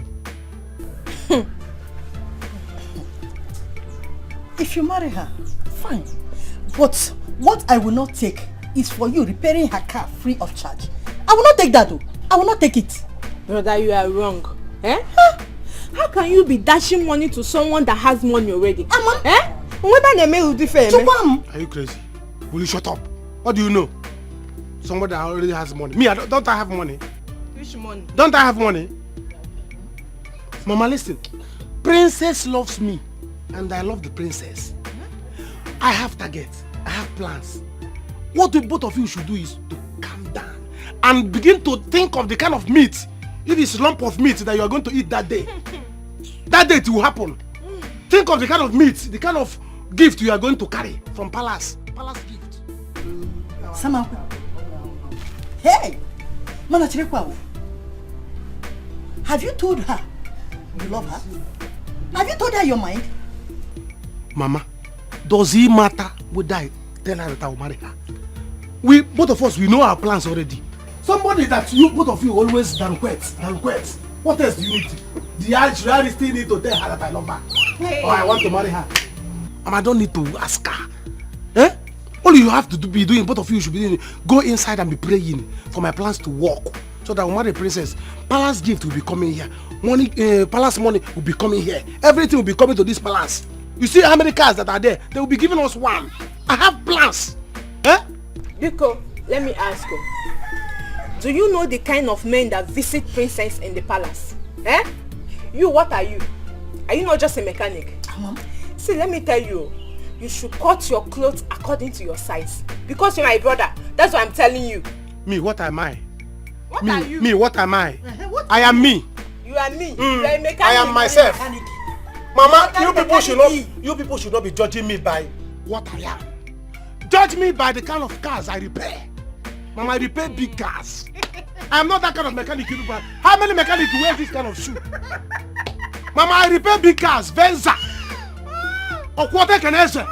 If you marry her, fine. But what I will not take is for you repairing her car free of charge. I will not take that though. I will not take it. Brother, you are wrong. Eh? Huh? How can you be dashing money to someone that has money already? Eh? Are you crazy? Will you shut up? What do you know? Somebody that already has money. Me, don't I have money? Which money? Don't I have money? Mama, listen. Princess loves me and I love the princess. I have targets. I have plans. What the both of you should do is to calm down and begin to think of the kind of meat, if it's a lump of meat that you are going to eat that day. That day it will happen. Think of the kind of meat, the kind of gift you are going to carry from palace. Palace gift. Samanko. Hey! Mana Chirekwa. Have you told her you love her? Have you told her your mind? Mama, does it matter whether I tell her that I will marry her? We, both of us, we know our plans already. Somebody that you, both of you, always request. What else do you need? Should I still need to tell her that I love her? Hey. Or I want to marry her? I don't need to ask her. Eh? All you have to be doing, both of you should be doing, go inside and be praying for my plans to work. So that I will marry a princess. Palace gift will be coming here. Money, palace money will be coming here. Everything will be coming to this palace. You see how many cars that are there? They will be giving us one. I have plans. Eh? Biko, let me ask you. Do you know the kind of men that visit princess in the palace? Eh? You, what are you? Are you not just a mechanic? See, let me tell you. You should cut your clothes according to your size. Because you're my brother. That's what I'm telling you. Me, what am I? What are you? Me, what am I? I am me. You are me. You are a mechanic. I am myself. Mama, you people should not be judging me by what I am. Judge me by the kind of cars I repair. Mama, I repair big cars. I am not that kind of mechanic. How many mechanics wear this kind of shoe? Mama, I repair big cars. Venza. Or quarter canesa.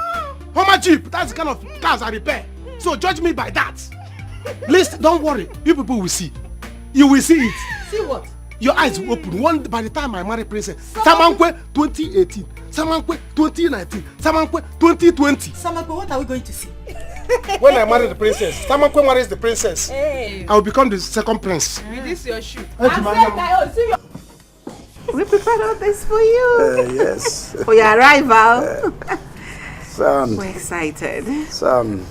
Homer Jeep. That's the kind of cars I repair. So judge me by that. Listen, don't worry. You people will see. You will see it. See what? Your eyes will open. By the time I marry princess, Samankwe 2018, Samankwe 2019, Samankwe 2020. Samankwe, what are we going to see? When I marry the princess, Samankwe marries the princess. Hey. I will become the second prince. With this your shoe. We prepared all this for you. Yes. For your arrival. Son. We're excited. Son,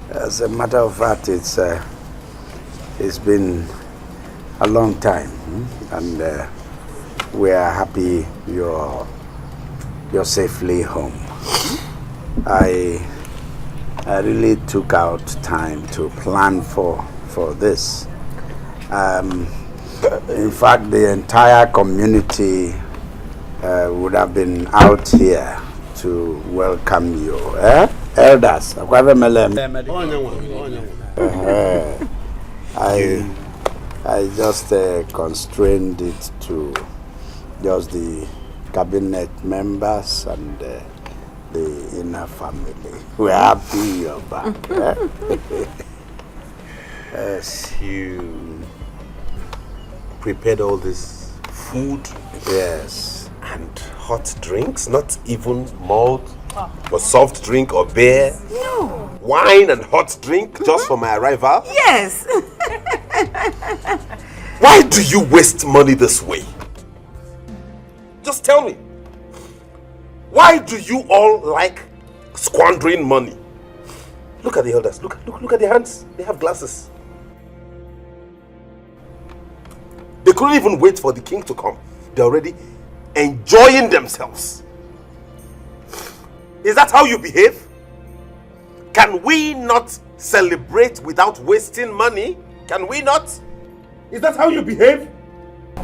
as a matter of fact, it's been a long time, and we are happy you're safely home. I really took out time to plan for this. In fact, the entire community would have been out here to welcome you. Elders, I just constrained it to just the cabinet members and the inner family. We're happy you're back. Yes, you prepared all this food? Yes. And hot drinks, not even malt or soft drink or beer? No. Wine and hot drink just for my arrival? Yes. Why do you waste money this way? Just tell me. Why do you all like squandering money? Look at the elders. Look at their hands. They have glasses. They couldn't even wait for the king to come. They're already enjoying themselves. Is that how you behave? Can we not celebrate without wasting money? Can we not? Is that how you behave?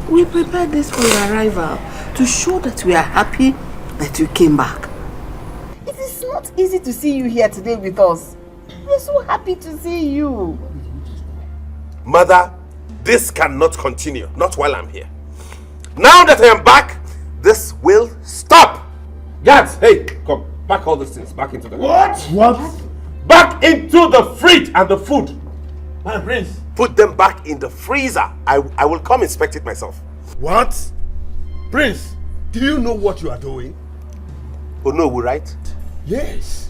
We prepared this for your arrival to show that we are happy that you came back. It is not easy to see you here today with us. We're so happy to see you. Mother, this cannot continue. Not while I'm here. Now that I am back, this will stop. Guards, hey, come. Pack all these things back into the... What? Back into the fridge and the food. My prince. Put them back in the freezer. I will come inspect it myself. What? Prince, do you know what you are doing? Oh no, right? Yes.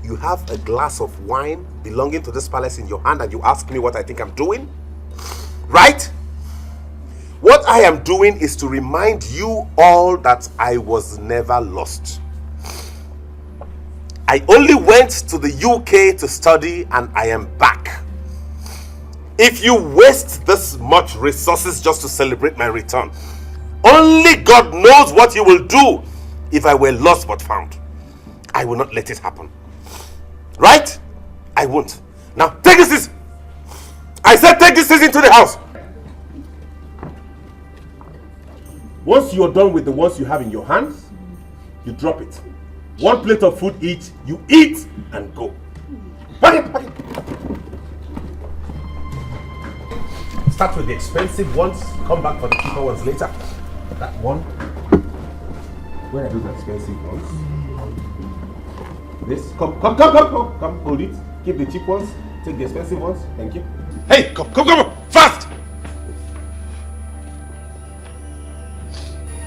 You have a glass of wine belonging to this palace in your hand and you ask me what I think I'm doing? Right? What I am doing is to remind you all that I was never lost. I only went to the UK to study and I am back. If you waste this much resources just to celebrate my return, only God knows what you will do if I were lost but found. I will not let it happen. Right? I won't. Now take this. I said take this into the house. Once you're done with the ones you have in your hands, you drop it. One plate of food each, you eat and go. Pack it. Start with the expensive ones, come back for the cheaper ones later. That one. Where are those expensive ones? This. Come, hold it. Keep the cheap ones, take the expensive ones. Thank you. Hey, come, fast!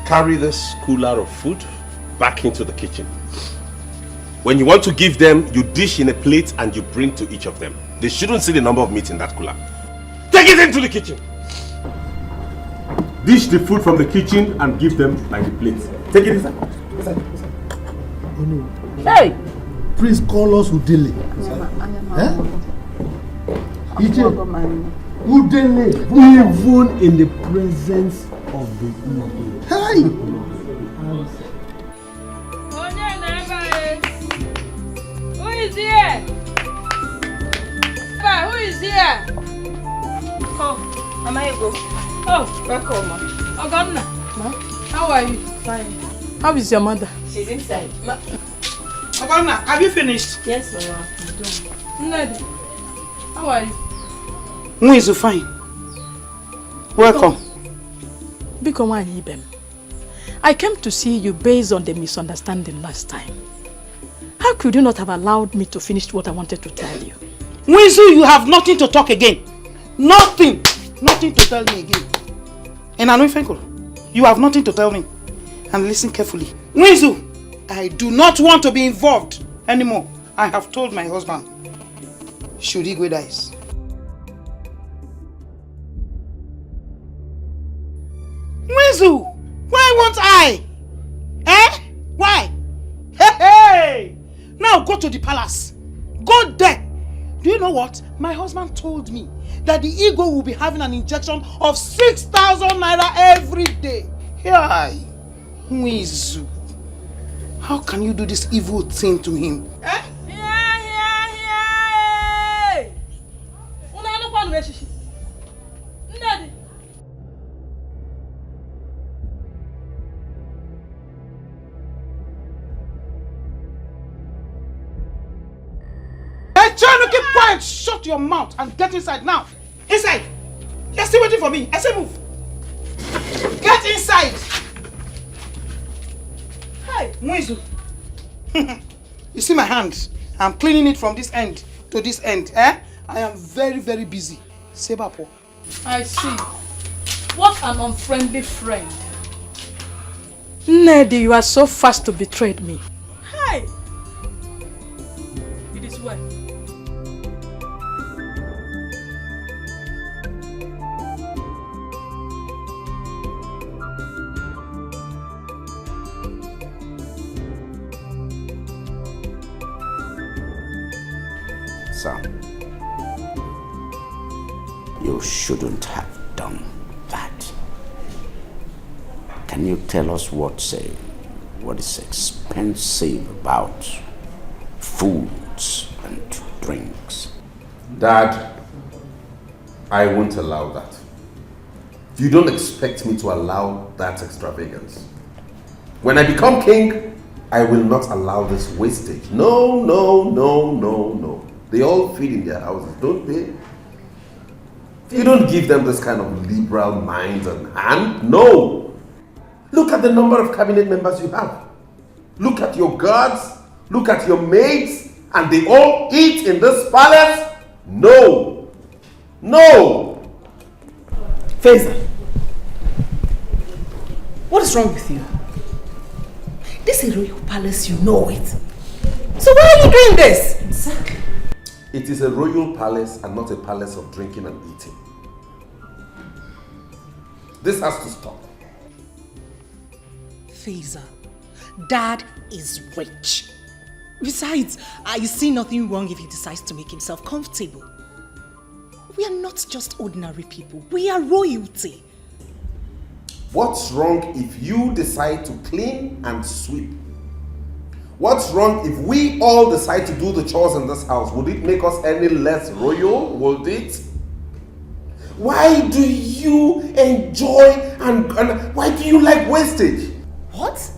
Carry this cooler of food back into the kitchen. When you want to give them, you dish in a plate and you bring to each of them. They shouldn't see the number of meat in that cooler. Take it into the kitchen. Dish the food from the kitchen and give them by the plate. Take it inside. Oh no. Hey! Please call us Udele. Udele, even in the presence of the evil. Hey! Who is here? Who is here? Oh, Mama Ego. Oh, welcome, Ma. Ogonna. Ma, how are you? Fine. How is your mother? She's inside. Ogonna, have you finished? Yes, Mama. Ned, how are you? Mwizu, fine. Welcome. Biko Ibem. I came to see you based on the misunderstanding last time. How could you not have allowed me to finish what I wanted to tell you? Mwizu, you have nothing to talk again. Nothing to tell me again. And Anuifenko, you have nothing to tell me. And listen carefully. Mwizu, I do not want to be involved anymore. I have told my husband, should Igwe dies. Mwizu, why won't I? Eh? Why? Hey! Now go to the palace. Go there. Do you know what? My husband told me that the ego will be having an injection of 6,000 naira every day. Hey! Mwizu, how can you do this evil thing to him? Eh? Trying to keep quiet, shut your mouth and get inside now. Inside. You're still waiting for me. I say move. Get inside. Hi, Mwizu. You see my hand? I'm cleaning it from this end to this end. Eh? I am very, very busy. Sebapo. I see. What an unfriendly friend. Nedi, you are so fast to betray me. Hi. It is well. Son, you shouldn't have done that. Can you tell us what is expensive about foods and drinks? Dad, I won't allow that. You don't expect me to allow that extravagance. When I become king, I will not allow this wastage. No. They all feed in their houses, don't they? You don't give them this kind of liberal mind and hand. No! Look at the number of cabinet members you have. Look at your guards. Look at your maids. And they all eat in this palace? No! Faisal, what is wrong with you? This is a royal palace, you know it. So why are you doing this? Exactly. It is a royal palace and not a palace of drinking and eating. This has to stop. Faisal, Dad is rich. Besides, I see nothing wrong if he decides to make himself comfortable. We are not just ordinary people. We are royalty. What's wrong if you decide to clean and sweep? What's wrong if we all decide to do the chores in this house? Would it make us any less royal? Would it? Why do you enjoy and why do you like wastage? What?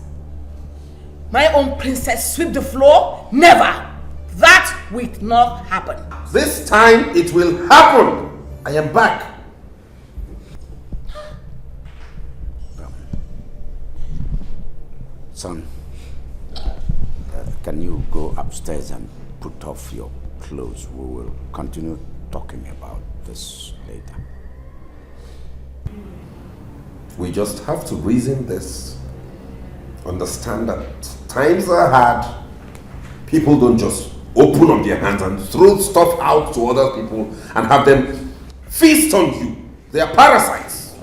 My own princess sweep the floor? Never! That will not happen. This time it will happen. I am back. Son, can you go upstairs and put off your clothes? We will continue talking about this later. We just have to reason this. Understand that times are hard. People don't just open up their hands and throw stuff out to other people and have them feast on you. They are parasites.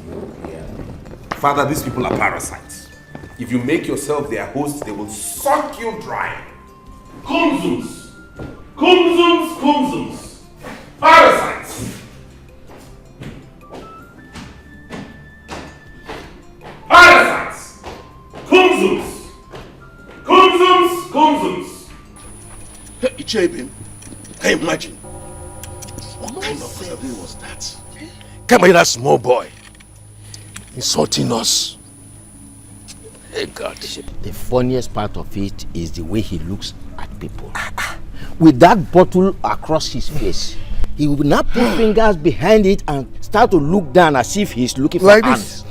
Father, these people are parasites. If you make yourself their host, they will suck you dry. Kumzums! Kumzums! Kumzums! Parasites! Parasites! Kumzums! Kumzums! Kumzums! Ichebim, can you imagine? What kind of survey was that? Come here, that small boy, insulting us. Hey God. The funniest part of it is the way he looks at people. With that bottle across his face, he will now put fingers behind it and start to look down as if he's looking for like hands.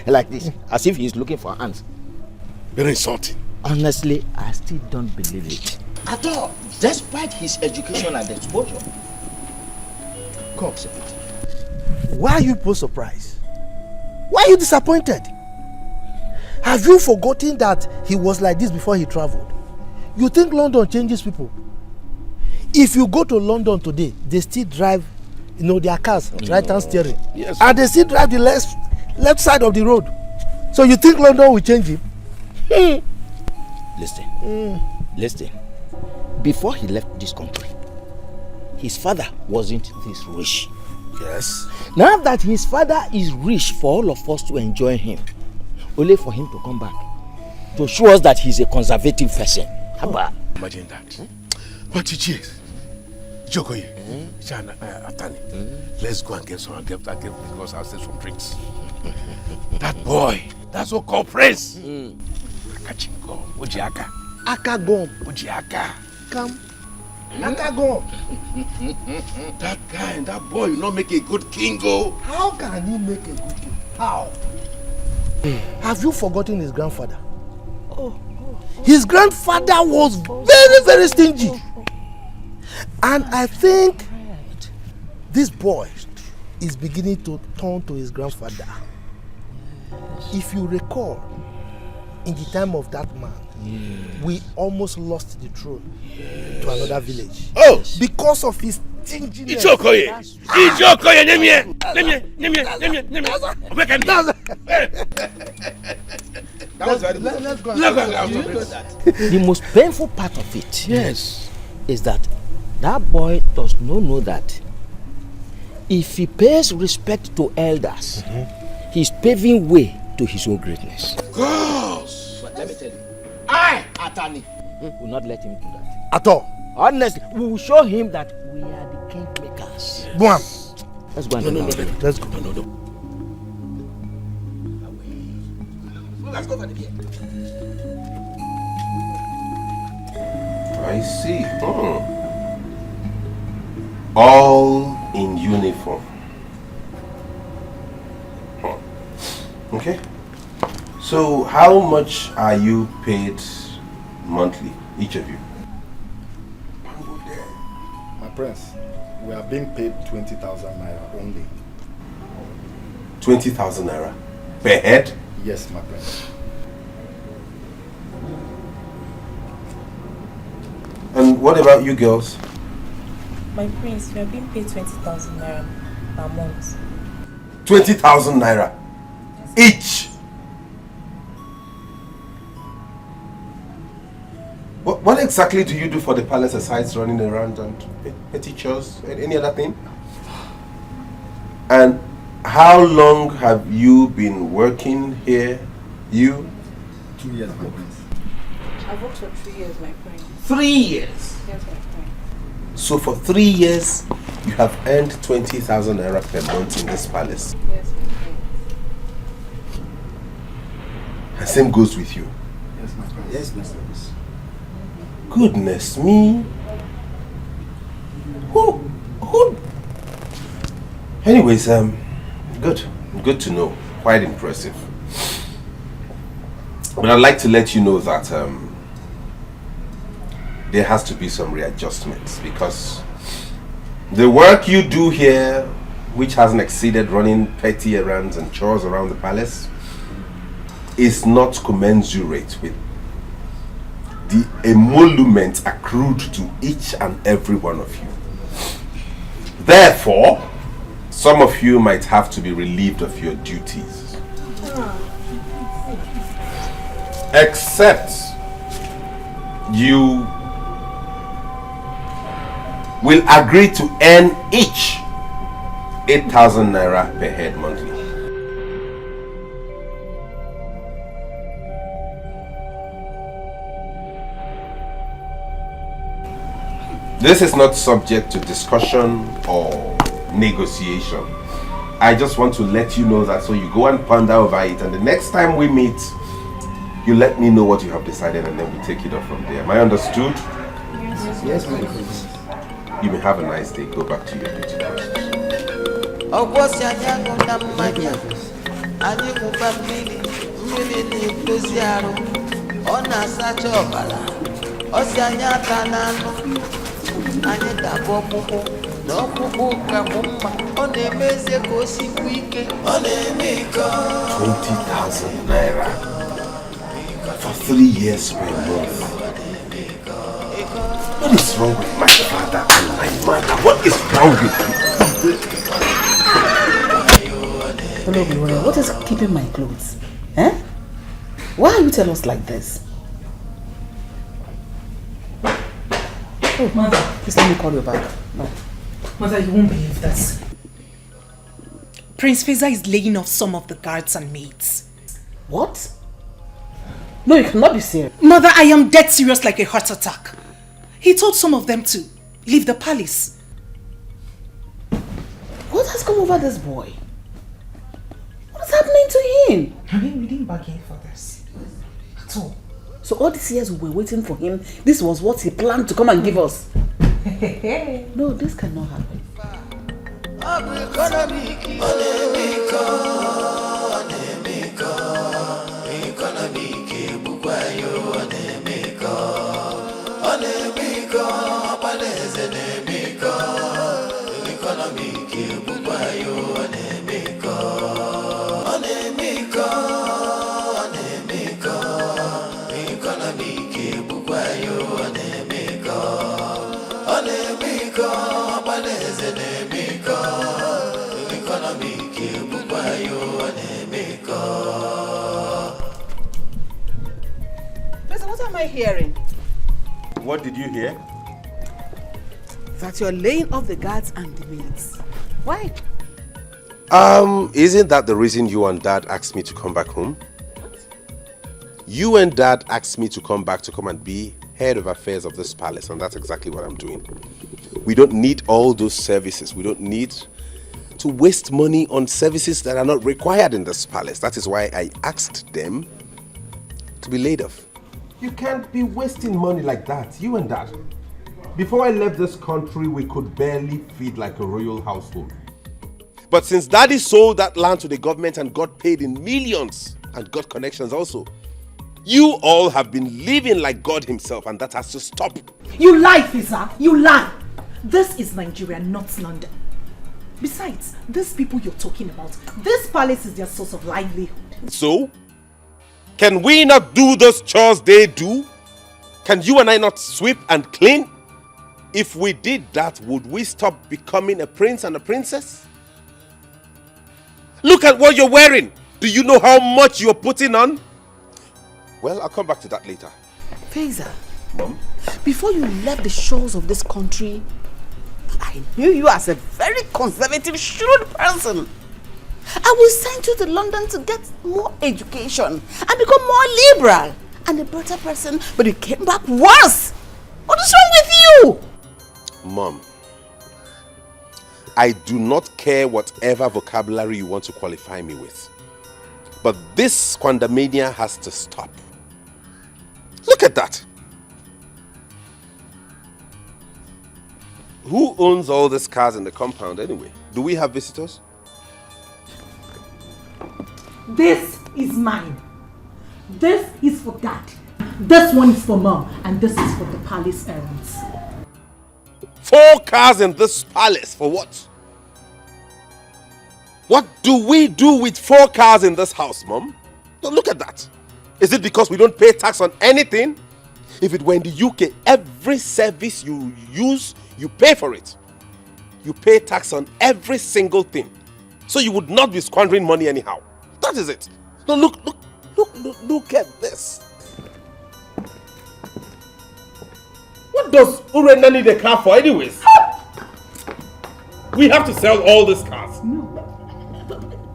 Like this, as if he's looking for hands. Very insulting. Honestly, I still don't believe it. At all, despite his education and exposure. Come, why are you both surprised? Why are you disappointed? Have you forgotten that he was like this before he traveled? You think London changes people? If you go to London today, they still drive, their cars, right-hand steering. Yes. And they still drive the left side of the road. So you think London will change him? Listen. Before he left this country, his father wasn't this rich. Yes. Now that his father is rich for all of us to enjoy him, only for him to come back to show us that he's a conservative person. How about? Imagine that. But cheers. Jokoye, Atani, let's go and get some because I'll save some drinks. That boy, that's what called Prince. Akachingo, Ojiaka. Akagom, Ojiaka. Come. Akagom. That guy and that boy will not make a good king, oh. How can he make a good king? How? Have you forgotten his grandfather? His grandfather was very, very stingy. And I think this boy is beginning to turn to his grandfather. If you recall, in the time of that man, we almost lost the throne to another village. Because of his stinginess. Ichokoye! Ichokoye! The most painful part of it is that boy does not know that if he pays respect to elders, he's paving way to his own greatness. But let me tell you, I, Atani, will not let him do that. At all. Honestly, we will show him that we are the king makers. Go on. Let's go and Let's go. let's go for the beer. I see. All in uniform. Okay. So how much are you paid monthly, each of you? My prince, we are being paid 20,000 naira only. 20,000 naira per head? Yes, my prince. And what about you girls? My prince, we are being paid 20,000 naira per month. 20,000 naira each. What exactly do you do for the palace besides running around and petty chores and any other thing? And how long have you been working here? You? 2 years, my prince. I've worked for 3 years, my prince. 3 years? Yes, my prince. So for 3 years, you have earned 20,000 naira per month in this palace? Yes, my prince. And same goes with you? Yes, my prince. Yes, my prince. Goodness me. Anyways, good. Good to know. Quite impressive. But I'd like to let you know that there has to be some readjustments because the work you do here, which hasn't exceeded running petty errands and chores around the palace, is not commensurate with the emolument accrued to each and every one of you. Therefore, some of you might have to be relieved of your duties. Except you will agree to earn each 8,000 naira per head monthly. This is not subject to discussion or negotiation. I just want to let you know that so you go and ponder over it, and the next time we meet, you let me know what you have decided, and then we take it off from there. Am I understood? Yes, my prince. You may have a nice day. Go back to your duty post. ₦20,000 for 3 years per month. What is wrong with my father and my mother? What is wrong with you? Hello, Gloria. What is keeping my clothes? Eh? Why are you telling us like this? Oh, Mother. Please let me call you back. No. Mother, you won't believe this. Prince Feza is laying off some of the guards and maids. What? No, you cannot be serious. Mother, I am dead serious like a heart attack. He told some of them to leave the palace. What has come over this boy? What is happening to him? I mean, we didn't bargain for this at all. So all these years we were waiting for him, this was what he planned to come and give us. No, this cannot happen. Listen, what am I hearing? What did you hear? That you're laying off the guards and the maids. Why? Isn't that the reason you and Dad asked me to come back home? You and Dad asked me to come back to come and be head of affairs of this palace, and that's exactly what I'm doing. We don't need all those services. We don't need to waste money on services that are not required in this palace. That is why I asked them to be laid off. You can't be wasting money like that, you and Dad. Before I left this country, we could barely feed like a royal household. But since Daddy sold that land to the government and got paid in millions and got connections also, you all have been living like God himself, and that has to stop. You lie, Feza. You lie. This is Nigeria, not London. Besides, these people you're talking about, this palace is their source of livelihood. So, can we not do those chores they do? Can you and I not sweep and clean? If we did that, would we stop becoming a prince and a princess? Look at what you're wearing. Do you know how much you're putting on? Well, I'll come back to that later. Feza, Mom? before you left the shores of this country, I knew you as a very conservative, shrewd person. I will send you to London to get more education and become more liberal and a better person, but you came back worse. What is wrong with you? Mom, I do not care whatever vocabulary you want to qualify me with. But this squandermania has to stop. Look at that. Who owns all these cars in the compound anyway? Do we have visitors? This is mine. This is for Dad. This one is for Mom. And this is for the palace errands. 4 cars in this palace. For what? What do we do with 4 cars in this house, Mom? Look at that. Is it because we don't pay tax on anything? If it were in the UK, every service you use, you pay for it. You pay tax on every single thing. So you would not be squandering money anyhow. That is it. No, look at this. What does Urena need a car for anyways? We have to sell all these cars. No.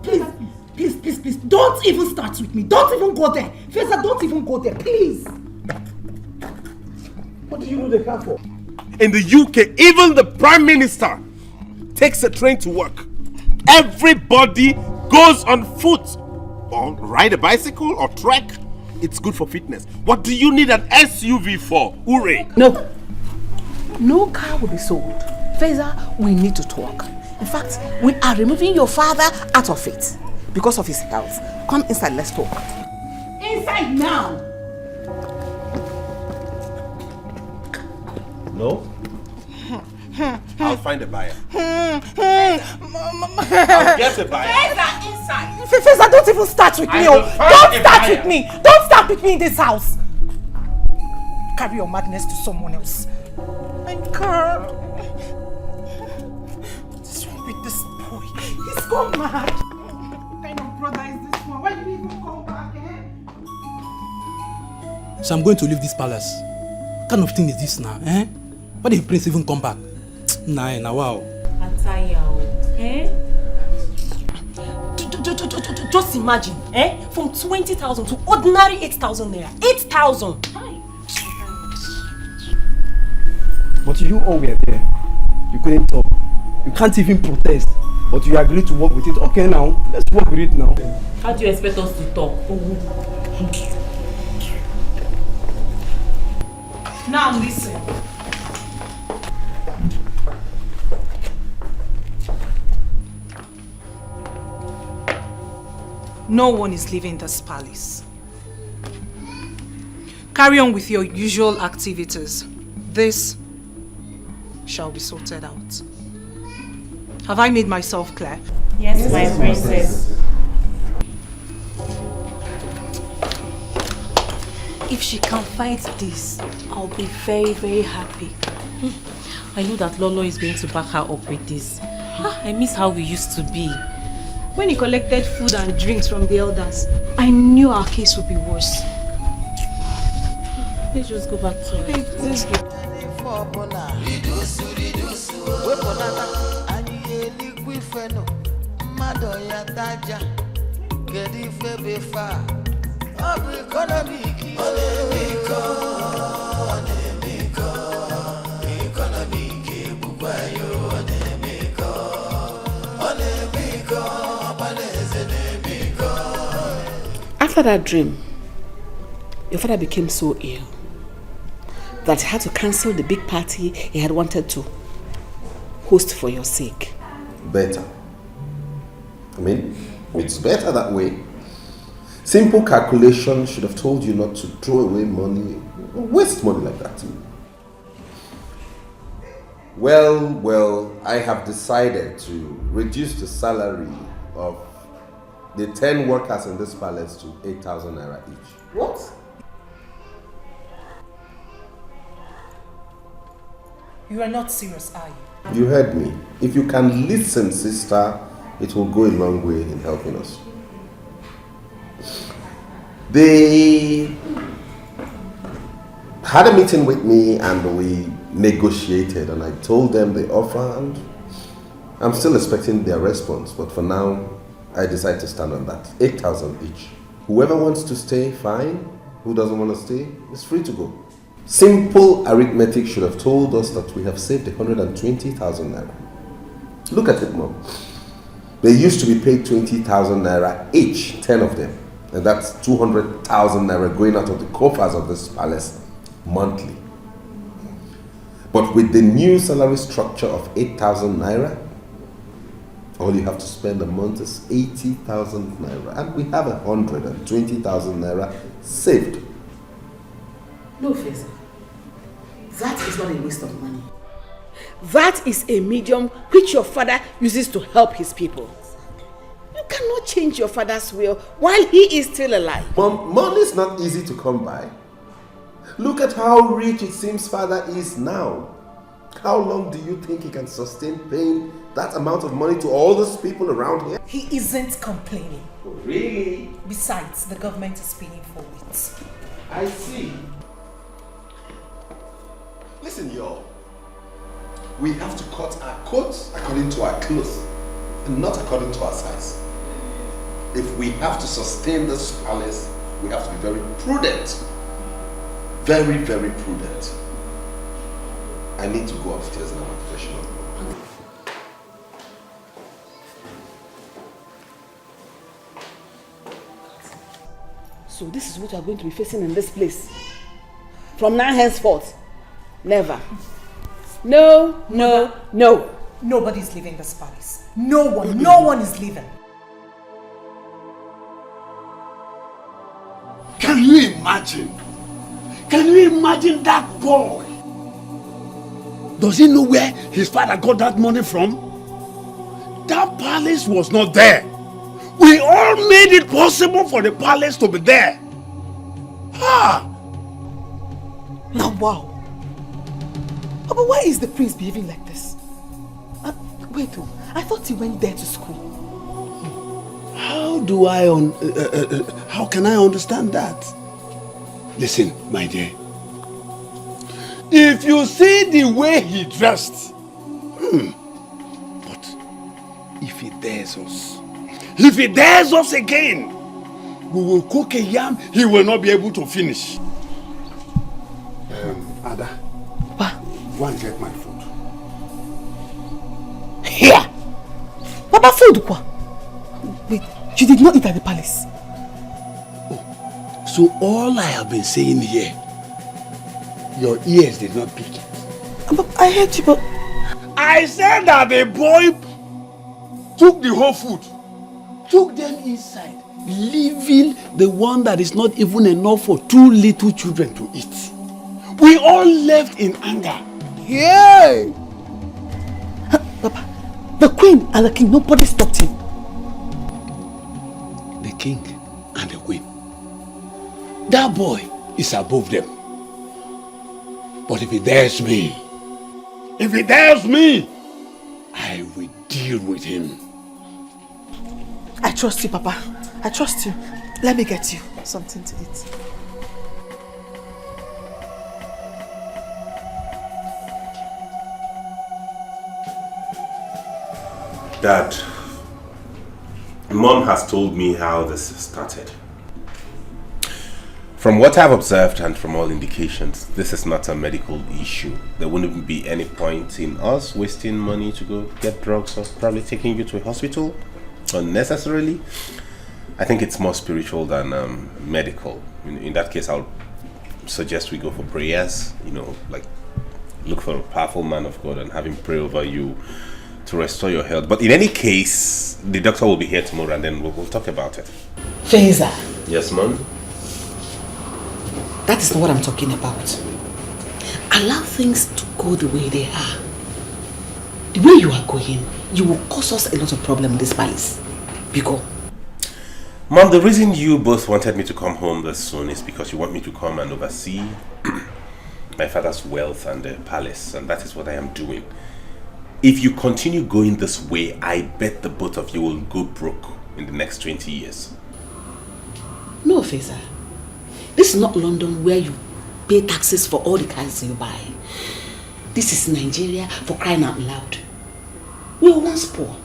Please. Don't even start with me. Don't even go there. Feza, don't even go there. Please. What do you need a car for? In the UK, even the Prime Minister takes a train to work. Everybody goes on foot or ride a bicycle or trek. It's good for fitness. What do you need an SUV for, Ure? No car will be sold. Feza, we need to talk. In fact, we are removing your father out of it because of his health. Come inside, let's talk. Inside now. No? I'll find a buyer. I'll get a buyer. Feza, inside. Feza, don't even start with me. Don't start with me. Don't start with me in this house. Carry your madness to someone else. My God. What's wrong with this boy? He's gone mad. What kind of brother is this one? Why did he even come back? So I'm going to leave this palace. What kind of thing is this now? Why did the prince even come back? Nah, wow. Just imagine, from 20,000 to ordinary 8,000 naira. 8,000. But you all were there. You couldn't talk. You can't even protest. But you agreed to work with it. Okay, now let's work with it now. How do you expect us to talk? Now listen. No one is leaving this palace. Carry on with your usual activities. This shall be sorted out. Have I made myself clear? Yes, my princess. If she can fight this, I'll be very, very happy. I know that Lolo is going to back her up with this. I miss how we used to be. When he collected food and drinks from the elders, I knew our case would be worse. Let's just go back to it. Let's go. After that dream, your father became so ill that he had to cancel the big party he had wanted to host for your sake. Better. I mean, it's better that way. Simple calculation should have told you not to throw away money, waste money like that. Well, I have decided to reduce the salary of the 10 workers in this palace to 8,000 naira each. What? You are not serious, are you? You heard me. If you can listen, sister, it will go a long way in helping us. They had a meeting with me and we negotiated, and I told them the offer, and I'm still expecting their response, but for now I decided to stand on that. 8,000 each. Whoever wants to stay, fine. Who doesn't want to stay is free to go. Simple arithmetic should have told us that we have saved 120,000 naira. Look at it, Mom. They used to be paid 20,000 naira each, 10 of them. And that's 200,000 naira going out of the coffers of this palace monthly. But with the new salary structure of 8,000 naira, All you have to spend a month is 80,000 naira, and we have 120,000 naira saved. No, Feza. That is not a waste of money. That is a medium which your father uses to help his people. You cannot change your father's will while he is still alive. Mom, money is not easy to come by. Look at how rich it seems father is now. How long do you think he can sustain paying that amount of money to all those people around here? He isn't complaining. Really? Besides, the government is paying for it. I see. Listen, y'all. We have to cut our coats according to our clothes and not according to our size. If we have to sustain this palace, we have to be very prudent. Very, very prudent. I need to go upstairs now, and freshen up. So this is what you are going to be facing in this place. From now henceforth, never. No, no, no. Nobody's leaving this palace. No one is leaving. Can you imagine? Can you imagine that boy? Does he know where his father got that money from? That palace was not there. We all made it possible for the palace to be there. Ah! Now, wow. But why is the prince behaving like this? Wait, I thought he went there to school. How how can I understand that? Listen, my dear. If you see the way he dressed, but if he dares us again, we will cook a yam he will not be able to finish. Ada, go and get my food. Here! Papa, food quoi? Wait, you did not eat at the palace? So all I have been saying here, your ears did not pick it. But I heard you, but... I said that the boy took the whole food, took them inside, leaving the one that is not even enough for 2 little children to eat. We all left in anger. Yay! Papa, the queen and the king, nobody stopped him. The king and the queen. That boy is above them. But if he dares me, I will deal with him. I trust you, Papa. I trust you. Let me get you something to eat. Dad, Mom has told me how this started. From what I've observed and from all indications, this is not a medical issue. There wouldn't be any point in us wasting money to go get drugs or probably taking you to a hospital unnecessarily. I think it's more spiritual than medical. In that case, I'll suggest we go for prayers, like look for a powerful man of God and have him pray over you to restore your health. But in any case, the doctor will be here tomorrow and then we'll talk about it. Feza. Yes, Mom? That is not what I'm talking about. Allow things to go the way they are. The way you are going, you will cause us a lot of problem in this palace. Because Mom, the reason you both wanted me to come home this soon is because you want me to come and oversee my father's wealth and the palace, and that is what I am doing. If you continue going this way, I bet the both of you will go broke in the next 20 years. No, Feza. This is not London where you pay taxes for all the cars you buy. This is Nigeria, for crying out loud. We were once poor.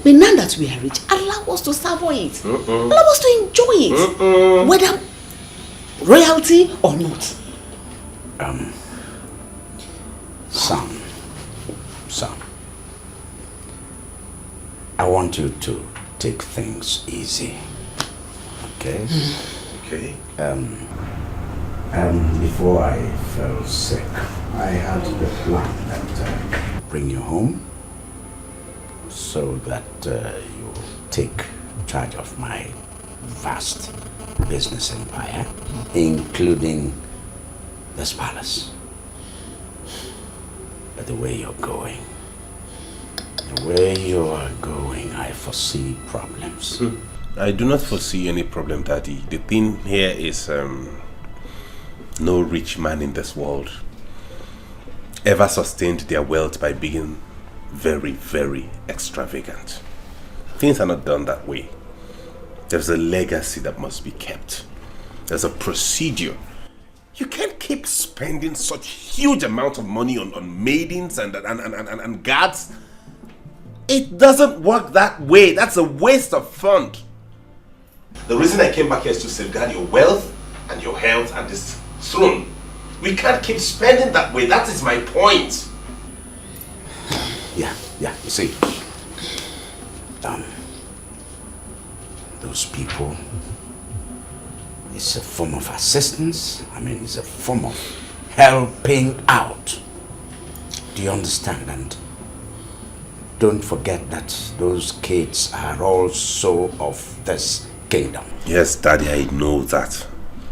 But now that we are rich, allow us to savour it. Allow us to enjoy it. Whether royalty or not. Son, I want you to take things easy. Okay? Okay. Before I fell sick, I had the plan that bring you home, so that you take charge of my vast business empire, including this palace. But the way you're going, I foresee problems. I do not foresee any problem, Daddy. The thing here is no rich man in this world ever sustained their wealth by being very, very extravagant. Things are not done that way. There's a legacy that must be kept. There's a procedure. You can't keep spending such huge amount of money on maidens and guards. It doesn't work that way. That's a waste of fund. The reason I came back here is to safeguard your wealth and your health and this throne. We can't keep spending that way. That is my point. Yeah, you see. Those people, it's a form of assistance. It's a form of helping out. Do you understand? And don't forget that those kids are also of this kingdom. Yes, Daddy, I know that.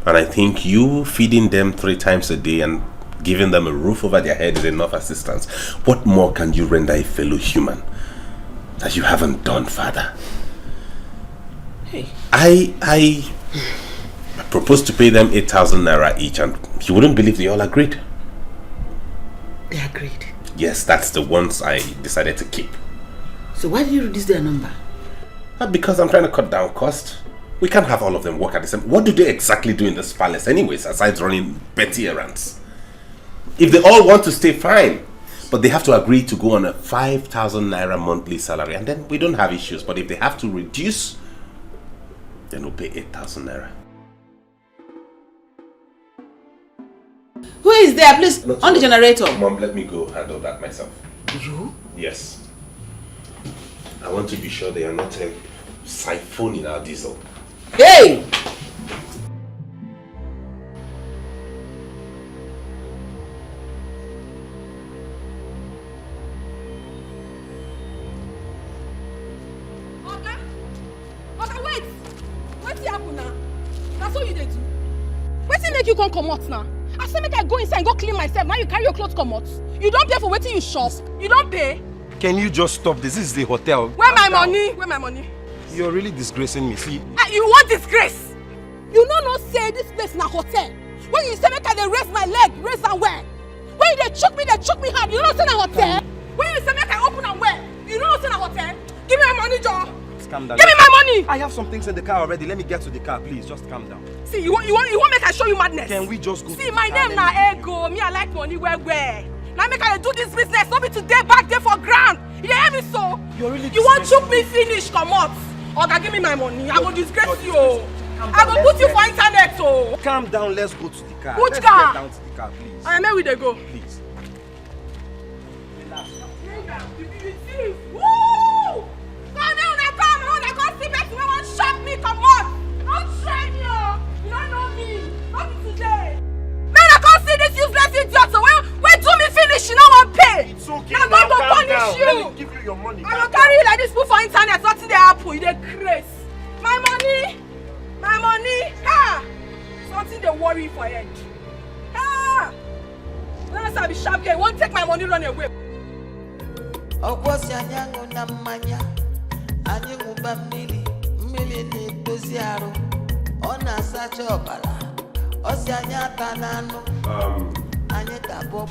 And I think you feeding them 3 times a day and giving them a roof over their head is enough assistance. What more can you render a fellow human that you haven't done, Father? Hey. I proposed to pay them 8,000 naira each, and you wouldn't believe they all agreed. They agreed? Yes, that's the ones I decided to keep. So why did you reduce their number? Because I'm trying to cut down cost. We can't have all of them work at the same. What do they exactly do in this palace anyways, aside running petty errands? If they all want to stay, fine. But they have to agree to go on a 5,000 naira monthly salary, and then we don't have issues. But if they have to reduce, then we'll pay 8,000 naira. Who is there? Please, on the generator. Mom, let me go handle that myself. You? Yes. I want to be sure they are not siphoning our diesel. Hey! Oga, wait! Wetin happen now? That's what you dey do. Wetin make you come comot now? I say make I go inside and go clean myself. Now you carry your clothes comot. You don't pay for wetin you shop. You don't pay. Can you just stop this? This is the hotel. Where my money? Where my money? You're really disgracing me. See, You want disgrace? You no say this place na hotel. When you say make I dey raise my leg, raise am well. When you dey choke me hard. You no say na hotel. When you say make I open am well, you no say na hotel. Give me my money, John. calm down. Give me my money! I have some things in the car already. Let me get to the car, please. Just calm down. See, you want make I show you madness? Can we just go? See, my name na Ego. Me, I like money where. Now make I do this business. Not be today back there for grand. You hear me so? You want to choke me finish? Come on. Oga, give me my money. I will disgrace you. I will put you for internet. So calm down. Let's go to the car. Which car? Get down to the car, please. I know where they go. Please. Woo! Shut me, come on! Don't shame me, you don't know me. Not me today. Man, I can't see this useless idiot. So when do me finish, you don't want pay. It's okay. I'm going to punish you. Let me give you your money. I will carry you like this put for internet. Nothing they happen. You dey craze. My money. Ha! Something they worry for head. Ha! Unless I be sharp guy, won't take my money run away.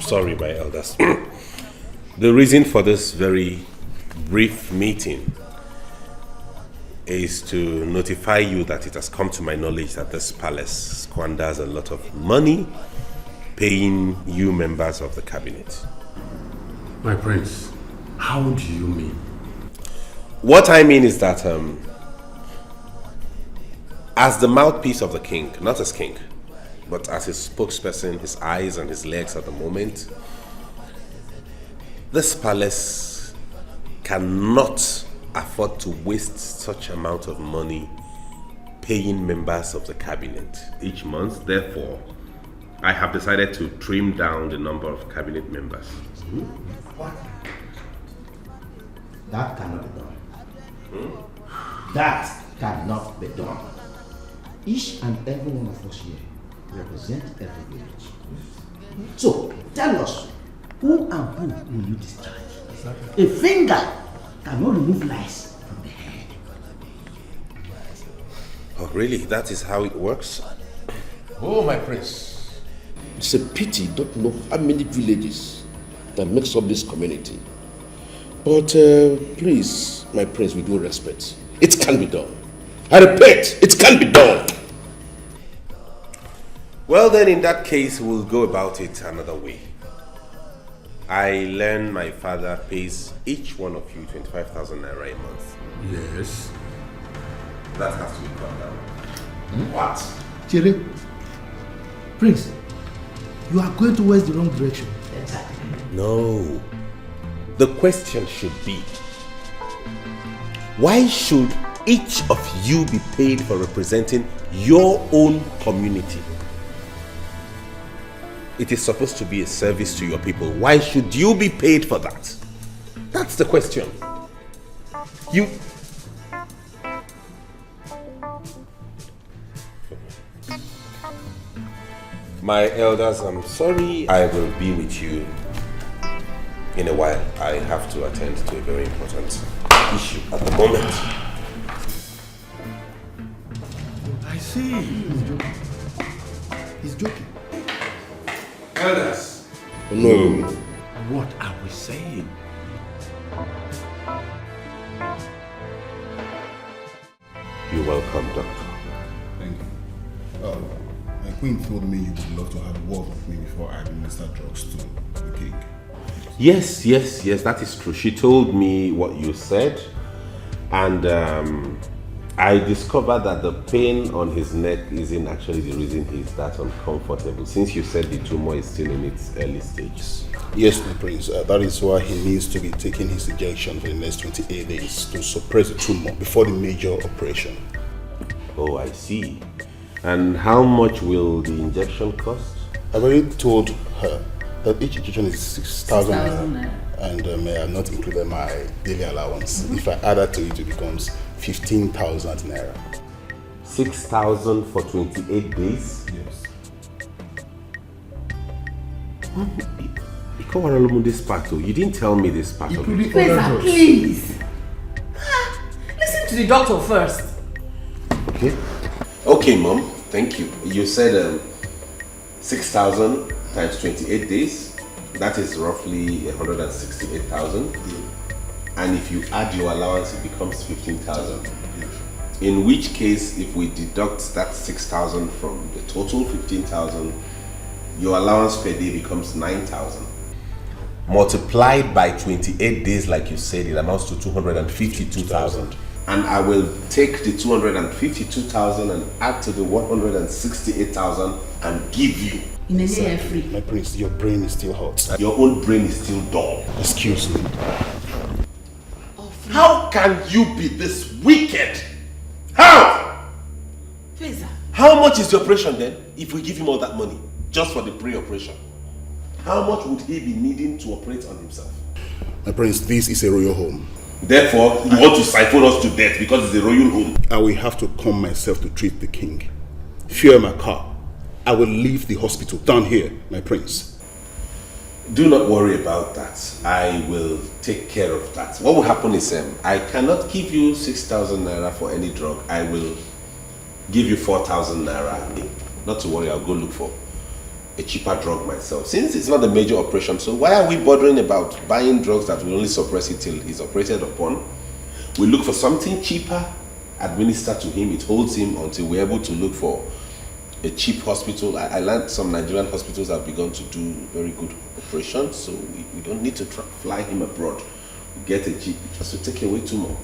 Sorry, my elders. The reason for this very brief meeting is to notify you that it has come to my knowledge that this palace squanders a lot of money paying you members of the cabinet. My prince, how do you mean? What I mean is that as the mouthpiece of the king, not as king, but as his spokesperson, his eyes and his legs at the moment, this palace cannot afford to waste such amount of money paying members of the cabinet each month. Therefore, I have decided to trim down the number of cabinet members. That cannot be done. That cannot be done. Each and every one of us here represent every village. So, tell us, who and who will you discharge? A finger cannot remove lice from the head. Oh, really? That is how it works? Oh, my prince. It's a pity you don't know how many villages that makes up this community. But please, my prince, with due respect, it can be done. I repeat, it can be done. Well, then in that case, we'll go about it another way. I learn my father pays each one of you 25,000 naira a month. Yes. That has to be cut down. What? Chere, Prince, you are going towards the wrong direction. No. The question should be, why should each of you be paid for representing your own community? It is supposed to be a service to your people. Why should you be paid for that? That's the question. My elders, I'm sorry. I will be with you in a while. I have to attend to a very important issue at the moment. I see. He's joking. Elders. No. What are we saying? You're welcome, Doctor. Thank you. My queen told me you would love to have a word with me before I administer drugs to the king. Yes, that is true. She told me what you said, and I discovered that the pain on his neck isn't actually the reason he's that uncomfortable, since you said the tumor is still in its early stages. Yes, my prince. That is why he needs to be taking his injection for the next 28 days to suppress the tumor before the major operation. Oh, I see. And how much will the injection cost? I've already told her that each injection is 6,000 naira, and I have not included my daily allowance. If I add that to it, it becomes 15,000 naira. 6,000 for 28 days? Yes. This part, you didn't tell me this part of it. Please. Listen to the doctor first. Okay, Mom. Thank you. You said 6,000 times 28 days. That is roughly 168,000. And if you add your allowance, it becomes 15,000. In which case, if we deduct that 6,000 from the total 15,000, your allowance per day becomes 9,000. Multiplied by 28 days, like you said, it amounts to 252,000. And I will take the 252,000 and add to the 168,000 and give you. In a day free. My prince, your brain is still hot. Your own brain is still dull. Excuse me. How can you be this wicked? How? Feza. How much is the operation then, if we give him all that money, just for the pre-operation? How much would he be needing to operate on himself? My prince, this is a royal home. Therefore, you want to siphon us to death because it's a royal home. I will have to come myself to treat the king. Fear my car. I will leave the hospital down here, my prince. Do not worry about that. I will take care of that. What will happen is, I cannot give you 6,000 naira for any drug. I will give you 4,000 naira. Not to worry, I'll go look for a cheaper drug myself. Since it's not a major operation, so why are we bothering about buying drugs that will only suppress it till he's operated upon? We look for something cheaper, administer to him, it holds him until we're able to look for a cheap hospital. I learned some Nigerian hospitals have begun to do very good operations, so we don't need to fly him abroad. We get a cheap, just to take away tumor.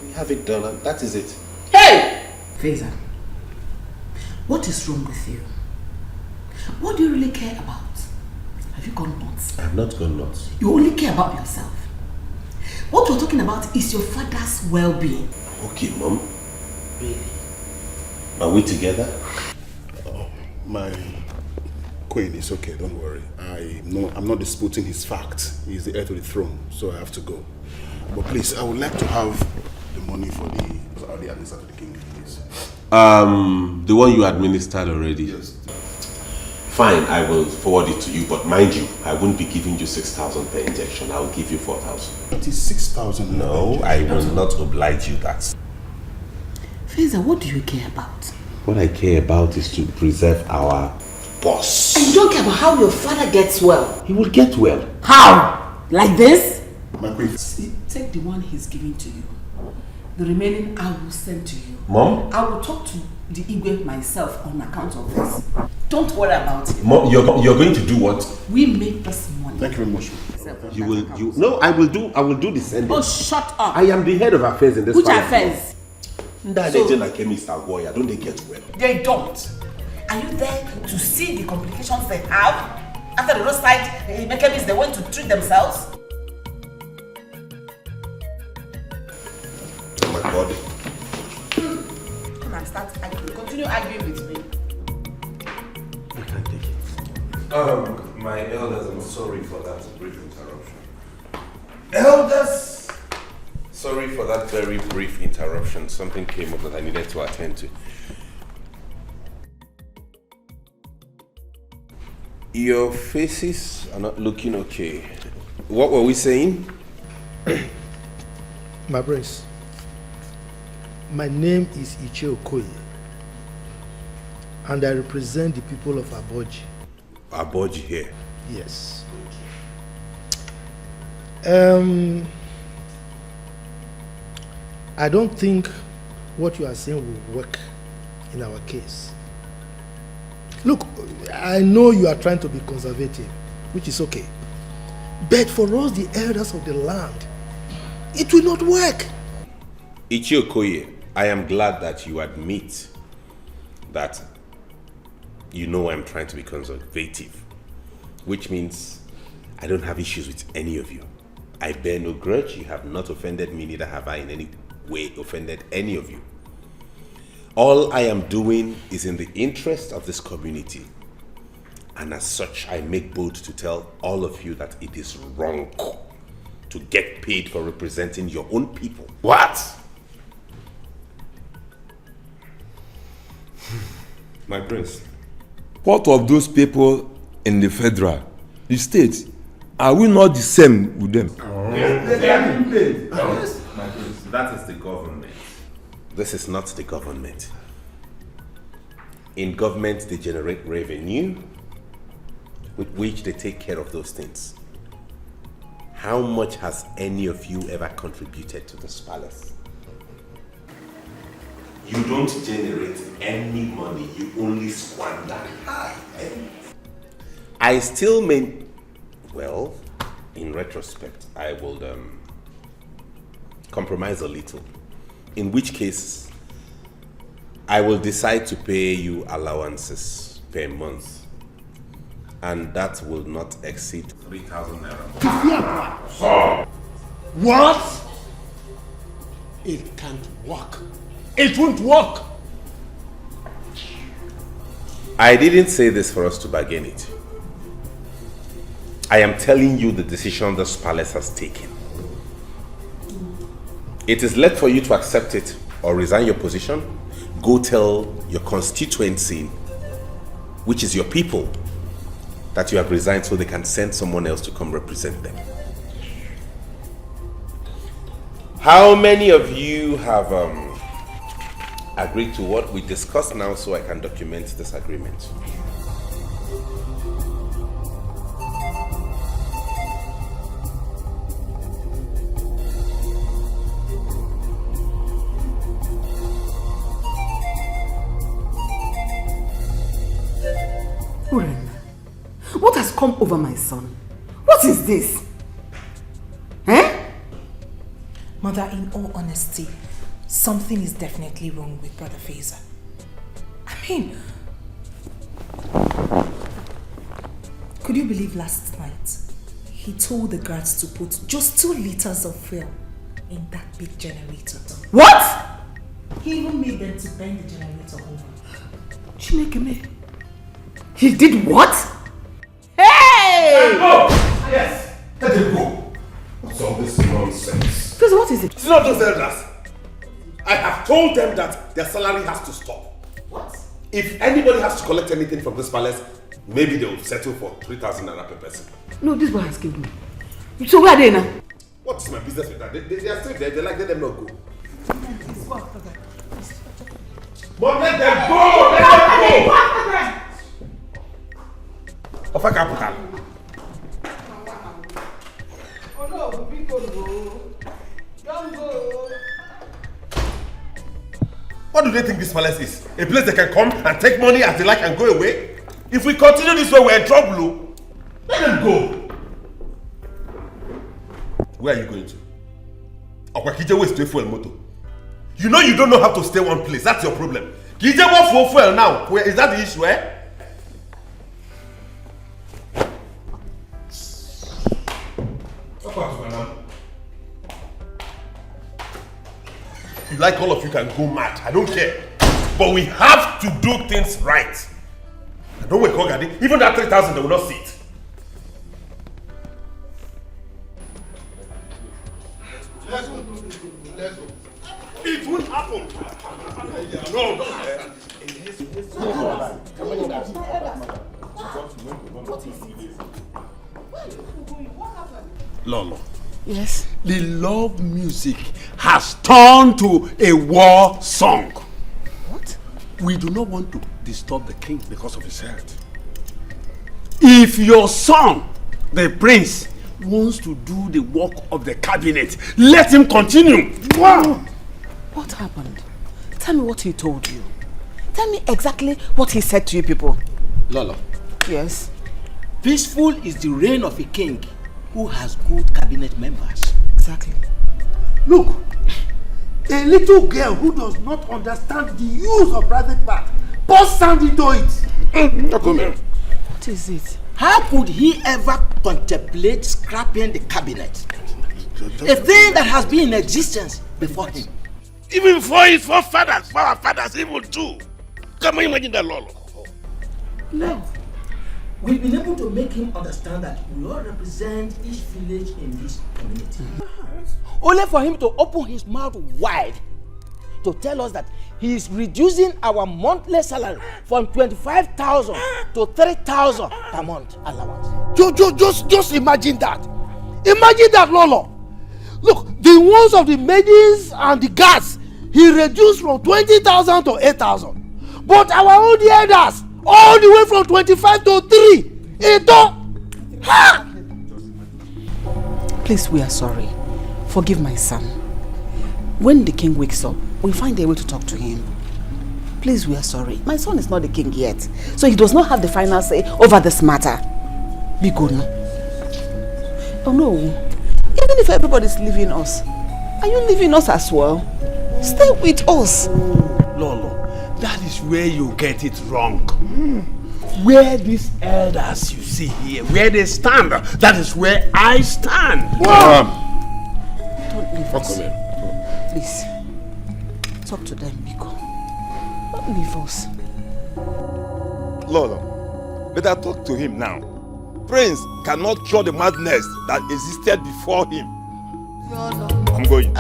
We have it done, and that is it. Hey! Feza, what is wrong with you? What do you really care about? Have you gone nuts? I have not gone nuts. You only care about yourself. What we're talking about is your father's well-being. Okay, Mom. Really? Are we together? My Queen, it's okay, don't worry. I'm not disputing his fact. He's the heir to the throne, so I have to go. But please, I would like to have the money for the administer to the king, please. The one you administered already? Yes. Fine, I will forward it to you, but mind you, I won't be giving you 6,000 per injection. I'll give you 4,000. That is 6,000. No, I will not oblige you that. Feza, what do you care about? What I care about is to preserve our boss. And you don't care about how your father gets well? He will get well. How? Like this? My queen. See, take the one he's giving to you. The remaining I will send to you. Mom? I will talk to the Igwe myself on account of this. Don't worry about it. Mom, you're going to do what? We make this money. Thank you very much. No, I will do the sending. Oh, shut up. I am the head of affairs in this Which family. affairs? Don't they get well? They don't. Are you there to see the complications they have? After the roadside chemists, they want to treat themselves? Oh my God. Come and start arguing. Continue arguing with me. I can't take it. My elders, I'm sorry for that brief interruption. Elders! Sorry for that very brief interruption. Something came up that I needed to attend to. Your faces are not looking okay. What were we saying? My prince, my name is Etiko, and I represent the people of Aboji. Aboji here? Yes. I don't think what you are saying will work in our case. Look, I know you are trying to be conservative, which is okay. But for us, the elders of the land, it will not work. Ichiokoye, I am glad that you admit that you know I'm trying to be conservative, which means I don't have issues with any of you. I bear no grudge. You have not offended me, neither have I in any way offended any of you. All I am doing is in the interest of this community. And as such, I make bold to tell all of you that it is wrong to get paid for representing your own people. What? My prince. What of those people in the federal, the state? Are we not the same with them? They are being paid. Yes. My prince, that is the government. This is not the government. In government, they generate revenue with which they take care of those things. How much has any of you ever contributed to this palace? You don't generate any money, you only squander. I still well, in retrospect, I will compromise a little. In which case, I will decide to pay you allowances per month. And that will not exceed 3,000 naira. What? It can't work. It won't work. I didn't say this for us to bargain it. I am telling you the decision this palace has taken. It is left for you to accept it or resign your position. Go tell your constituency, which is your people, that you have resigned so they can send someone else to come represent them. How many of you have agreed to what we discussed now so I can document this agreement? What has come over my son? What is this? Eh? Mother, in all honesty, something is definitely wrong with Brother Feza. I mean, could you believe last night he told the guards to put just 2 liters of fuel in that big generator? What? He even made them to bend the generator over. Chinekeme. He did what? Hey! Go! Yes! Let them go! What's all this nonsense? Prince, what is it? It's not those elders. I have told them that their salary has to stop. What? If anybody has to collect anything from this palace, maybe they will settle for 3,000 naira per person. No, this boy has killed me. So where are they now? What's my business with that? They are still there. They like let them not go. But let them go! Let them go! Offer capital. Oh no, people go. Don't go. What do they think this palace is? A place they can come and take money as they like and go away? If we continue this way, we're in trouble. Let them go. Where are you going to? Okwakije waste to a fuel motor. You know you don't know how to stay one place. That's your problem. Kije want for fuel now. Where is that the issue, eh? You like all of you can go mad. I don't care. But we have to do things right. I don't wait, Kogadi. Even that 3,000, they will not see it. Let's go. Let's go. It won't happen. No. Lolo. Yes? The love music has turned to a war song. What? We do not want to disturb the king because of his health. If your son, the prince, wants to do the work of the cabinet, let him continue. Wow! What happened? Tell me what he told you. Tell me exactly what he said to you people. Lolo. Yes? Peaceful is the reign of a king who has good cabinet members. Exactly. Look, a little girl who does not understand the use of private part pours sand into it. What is it? How could he ever contemplate scrapping the cabinet? A thing that has been in existence before him. Even before his forefathers, for our fathers even too. Can you imagine that, Lolo? No. We've been able to make him understand that we all represent each village in this community. Only for him to open his mouth wide to tell us that he is reducing our monthly salary from 25,000 to 3,000 per month allowance. Just imagine that. Imagine that, Lolo. Look, the ones of the maidens and the guards, he reduced from 20,000 to 8,000. But our own elders, all the way from 25 to 3. Ha! Please, we are sorry. Forgive my son. When the king wakes up, we'll find a way to talk to him. Please, we are sorry. My son is not the king yet, so he does not have the final say over this matter. Be good now. Oh no. Even if everybody's leaving us, are you leaving us as well? Stay with us. Lolo, that is where you get it wrong. Where these elders you see here, where they stand, that is where I stand. Don't leave us. Please. Talk to them, Biko. Don't leave us. Lolo, better talk to him now. Prince cannot cure the madness that existed before him. I'm going.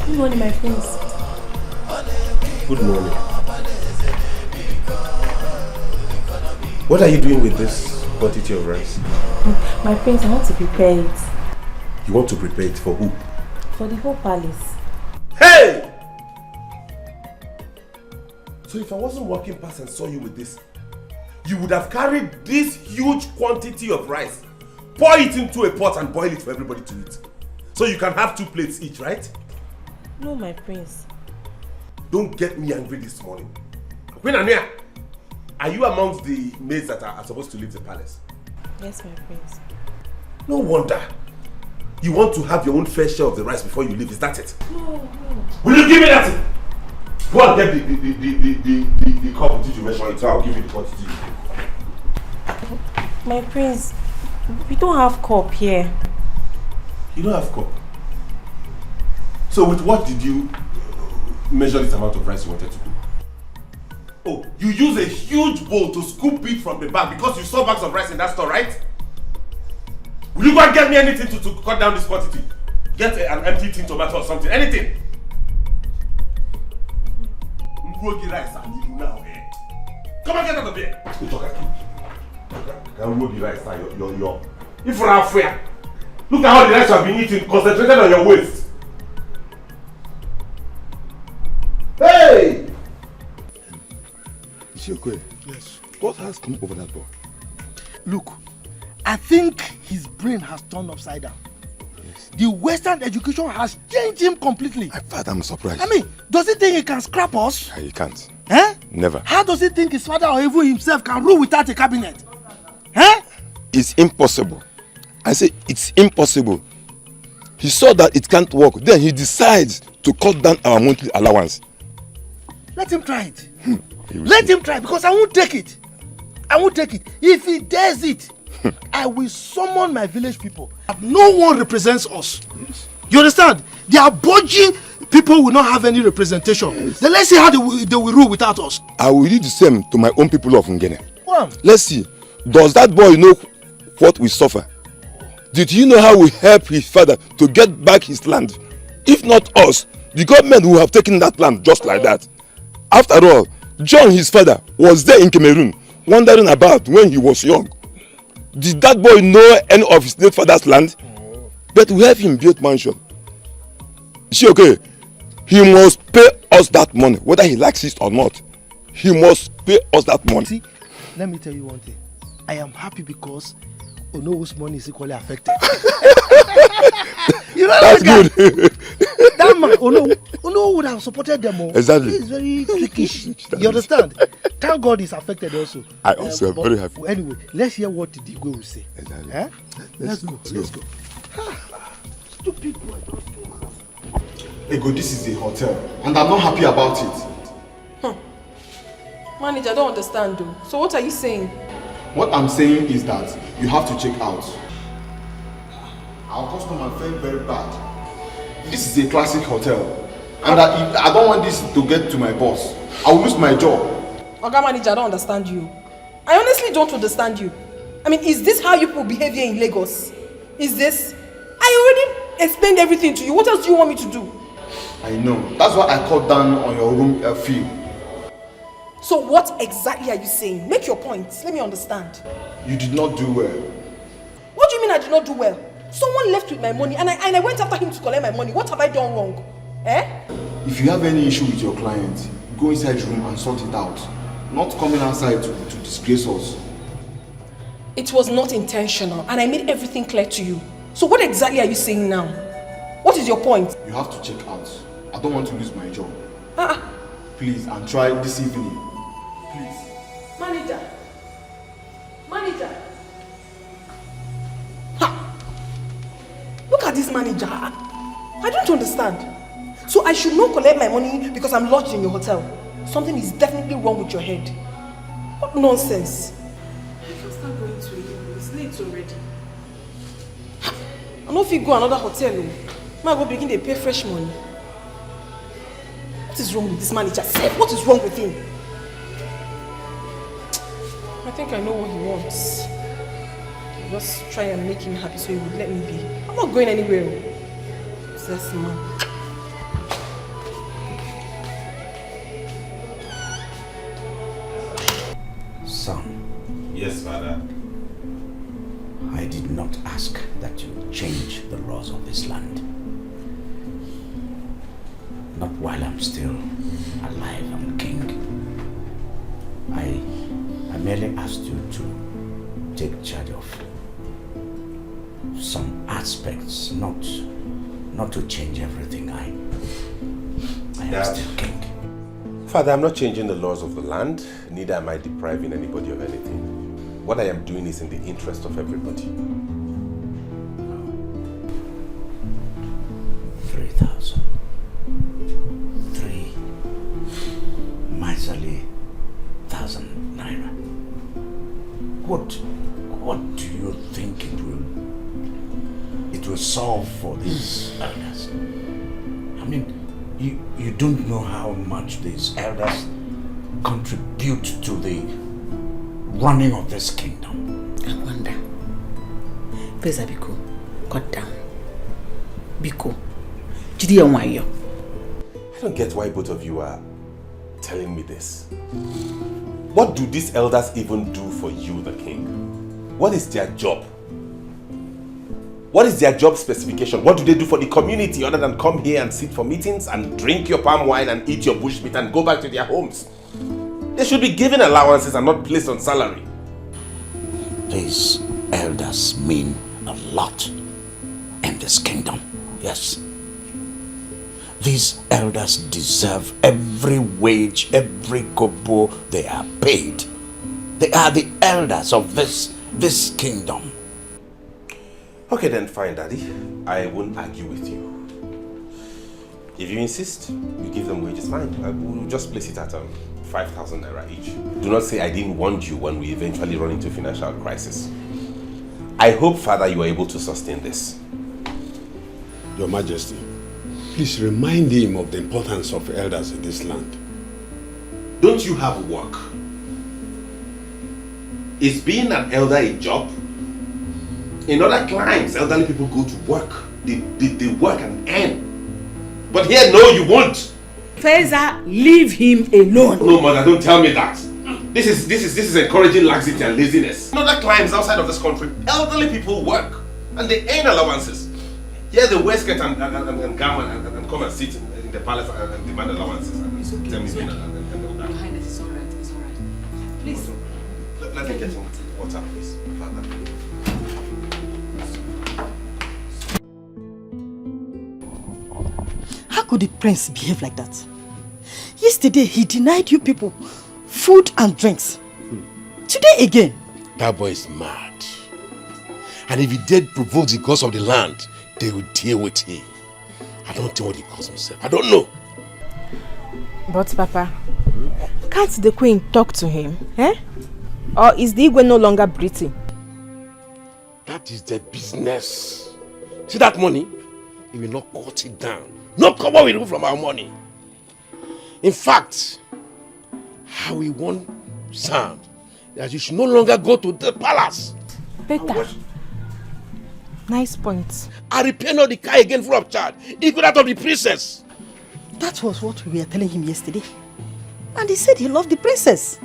Good morning, my friends. Good morning. What are you doing with this quantity of rice? My friends, I want to prepare it. You want to prepare it for who? For the whole palace. Hey! So if I wasn't walking past and saw you with this, you would have carried this huge quantity of rice, pour it into a pot and boil it for everybody to eat. So you can have 2 plates each, right? No, my prince. Don't get me angry this morning. Queen Ania, are you amongst the maids that are supposed to leave the palace? Yes, my prince. No wonder. You want to have your own fair share of the rice before you leave, is that it? No. Will you give me that? Go and get the cup that you mentioned, so I'll give you the quantity. My prince, we don't have cup here. You don't have cup? So with what did you measure this amount of rice you wanted to cook? Oh, you use a huge bowl to scoop it from the bag because you saw bags of rice in that store, right? Will you go and get me anything to cut down this quantity? Get an empty tin tomato or something, anything. Mwogi rice and you now, eh? Come and get out of here. Mwogi rice now, you're. If you're halfway, look at how the rice you have been eating, concentrated on your waist. Hey! Ishokwe. Yes. What has come over that boy? Look, I think his brain has turned upside down. Yes. The Western education has changed him completely. Father, I'm surprised. I mean, does he think he can scrap us? He can't. Eh? Never. How does he think his father or even himself can rule without a cabinet? Eh? It's impossible. I say it's impossible. He saw that it can't work. Then he decides to cut down our monthly allowance. Let him try it. Let him try, because I won't take it. I won't take it. If he dares it, I will summon my village people. No one represents us. You understand? They are budging people will not have any representation. Then let's see how they will rule without us. I will do the same to my own people of Ngene. Wow. Let's see. Does that boy know what we suffer? Did he know how we help his father to get back his land? If not us, the government will have taken that land just like that. After all, John, his father, was there in Cameroon, wandering about when he was young. Did that boy know any of his late father's land? But we have him build mansion. Is she okay? He must pay us that money, whether he likes it or not. He must pay us that money. See, let me tell you one thing. I am happy because Onowo's money is equally affected. You know that's good. That man, Ono would have supported them all. Exactly. He's very trickish. You understand? Thank God he's affected also. I also am very happy. Anyway, let's hear what the Igwe will say. Exactly. Eh? Let's go. Stupid boy. Ego, this is a hotel, and I'm not happy about it. Manager, I don't understand though. So what are you saying? What I'm saying is that you have to check out. Our customer felt very bad. This is a classic hotel, and I don't want this to get to my boss. I will lose my job. Oga Manager, I don't understand you. I honestly don't understand you. I mean, is this how you people behave here in Lagos? Is this? I already explained everything to you. What else do you want me to do? I know. That's why I cut down on your room fee. So what exactly are you saying? Make your points. Let me understand. You did not do well. What do you mean I did not do well? Someone left with my money and I went after him to collect my money. What have I done wrong? Eh? If you have any issue with your client, go inside the room and sort it out. Not coming outside to disgrace us. It was not intentional and I made everything clear to you. So what exactly are you saying now? What is your point? You have to check out. I don't want to lose my job. Please, and try this evening. Please. Manager. Look at this manager. I don't understand. So I should not collect my money because I'm lodged in your hotel. Something is definitely wrong with your head. What nonsense. I can start going to it. It's late already. I know if you go another hotel, I go begin to pay fresh money. What is wrong with this manager? What is wrong with him? I think I know what he wants. I'll just try and make him happy so he would let me be. I'm not going anywhere. That's the man. Son. Yes, Father. I did not ask that you change the laws of this land. Not while I'm still alive and king. I merely asked you to take charge of some aspects, not to change everything. I am still king. Father, I'm not changing the laws of the land, neither am I depriving anybody of anything. What I am doing is in the interest of everybody. 3,000. 3 miserly 1,000 naira. What do you think it will solve for these elders? I mean, you don't know how much these elders contribute to the running of this kingdom. I wonder. Please, Biko, cut down. Biko, I don't get why both of you are telling me this. What do these elders even do for you, the king? What is their job? What is their job specification? What do they do for the community other than come here and sit for meetings and drink your palm wine and eat your bushmeat and go back to their homes? They should be given allowances and not placed on salary. These elders mean a lot in this kingdom, yes. These elders deserve every wage, every kobo they are paid. They are the elders of this kingdom. Okay then, fine, Daddy. I won't argue with you. If you insist, you give them wages, fine. We'll just place it at 5,000 naira each. Do not say I didn't warn you when we eventually run into financial crisis. I hope, Father, you are able to sustain this. Your Majesty, please remind him of the importance of elders in this land. Don't you have work? Is being an elder a job? In other climes, elderly people go to work. They work and earn. But here, no, you won't. Feza, leave him alone. No, mother, don't tell me that. This is encouraging laxity and laziness. In other climes outside of this country, elderly people work and they earn allowances. Here they wear skirt and gown and come and sit in the palace and demand allowances. Tell me, Your Highness, it's alright, it's alright. Please. Let me get some water, please, Father. How could the prince behave like that? Yesterday he denied you people food and drinks. Today again. That boy is mad. And if he did provoke the gods of the land, they will deal with him. I don't know what he calls himself. I don't know. But Papa, can't the queen talk to him? Eh? Or is the Igwe no longer breathing? That is their business. See that money? He will not cut it down. No cover will remove from our money. In fact, how we want Sam that you should no longer go to the palace. Better. Nice point. I repair not the car again full of charge. Equal that of the princess. That was what we were telling him yesterday. And he said he loved the princess.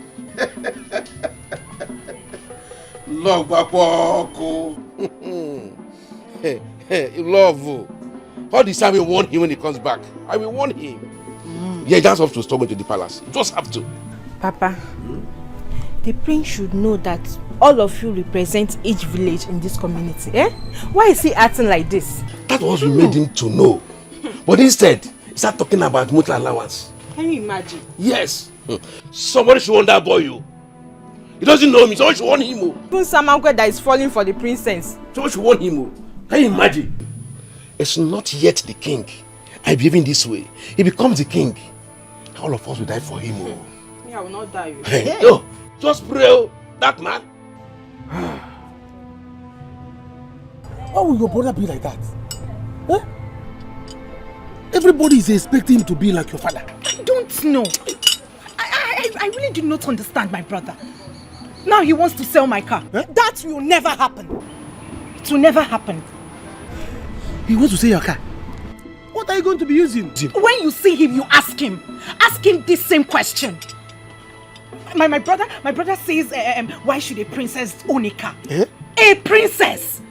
Love, Bapoko. Love. All the time we warn him when he comes back. I will warn him. Yeah, he doesn't have to stop going to the palace. You just have to. Papa, the prince should know that all of you represent each village in this community. Eh? Why is he acting like this? That was what we made him to know. But instead, he started talking about mutual allowance. Can you imagine? Yes. Somebody should warn that boy, you. He doesn't know me. Somebody should warn him. Even Samangwe that is falling for the princess. Somebody should warn him. Can you imagine? It's not yet the king. I believe in this way. He becomes the king. All of us will die for him. Me, I will not die. Hey, yo, just pray, that man. Why will your brother be like that? Huh? Everybody is expecting him to be like your father. I don't know. I really do not understand my brother. Now he wants to sell my car. Huh? That will never happen. It will never happen. He wants to sell your car? What are you going to be using? When you see him, you ask him. Ask him this same question. My brother says, why should a princess own a car? Eh? A princess!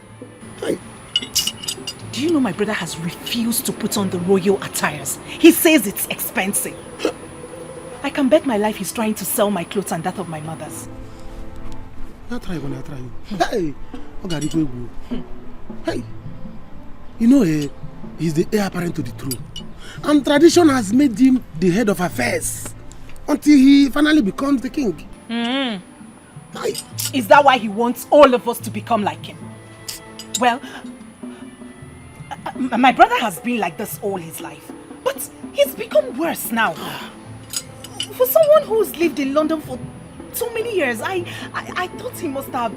Do you know my brother has refused to put on the royal attires? He says it's expensive. I can bet my life he's trying to sell my clothes and that of my mother's. I'll try you. Hey, hey, you know, he's the heir apparent to the throne. And tradition has made him the head of affairs. until he finally becomes the king. Is that why he wants all of us to become like him? Well, my brother has been like this all his life, but he's become worse now. For someone who's lived in London for so many years, I thought he must have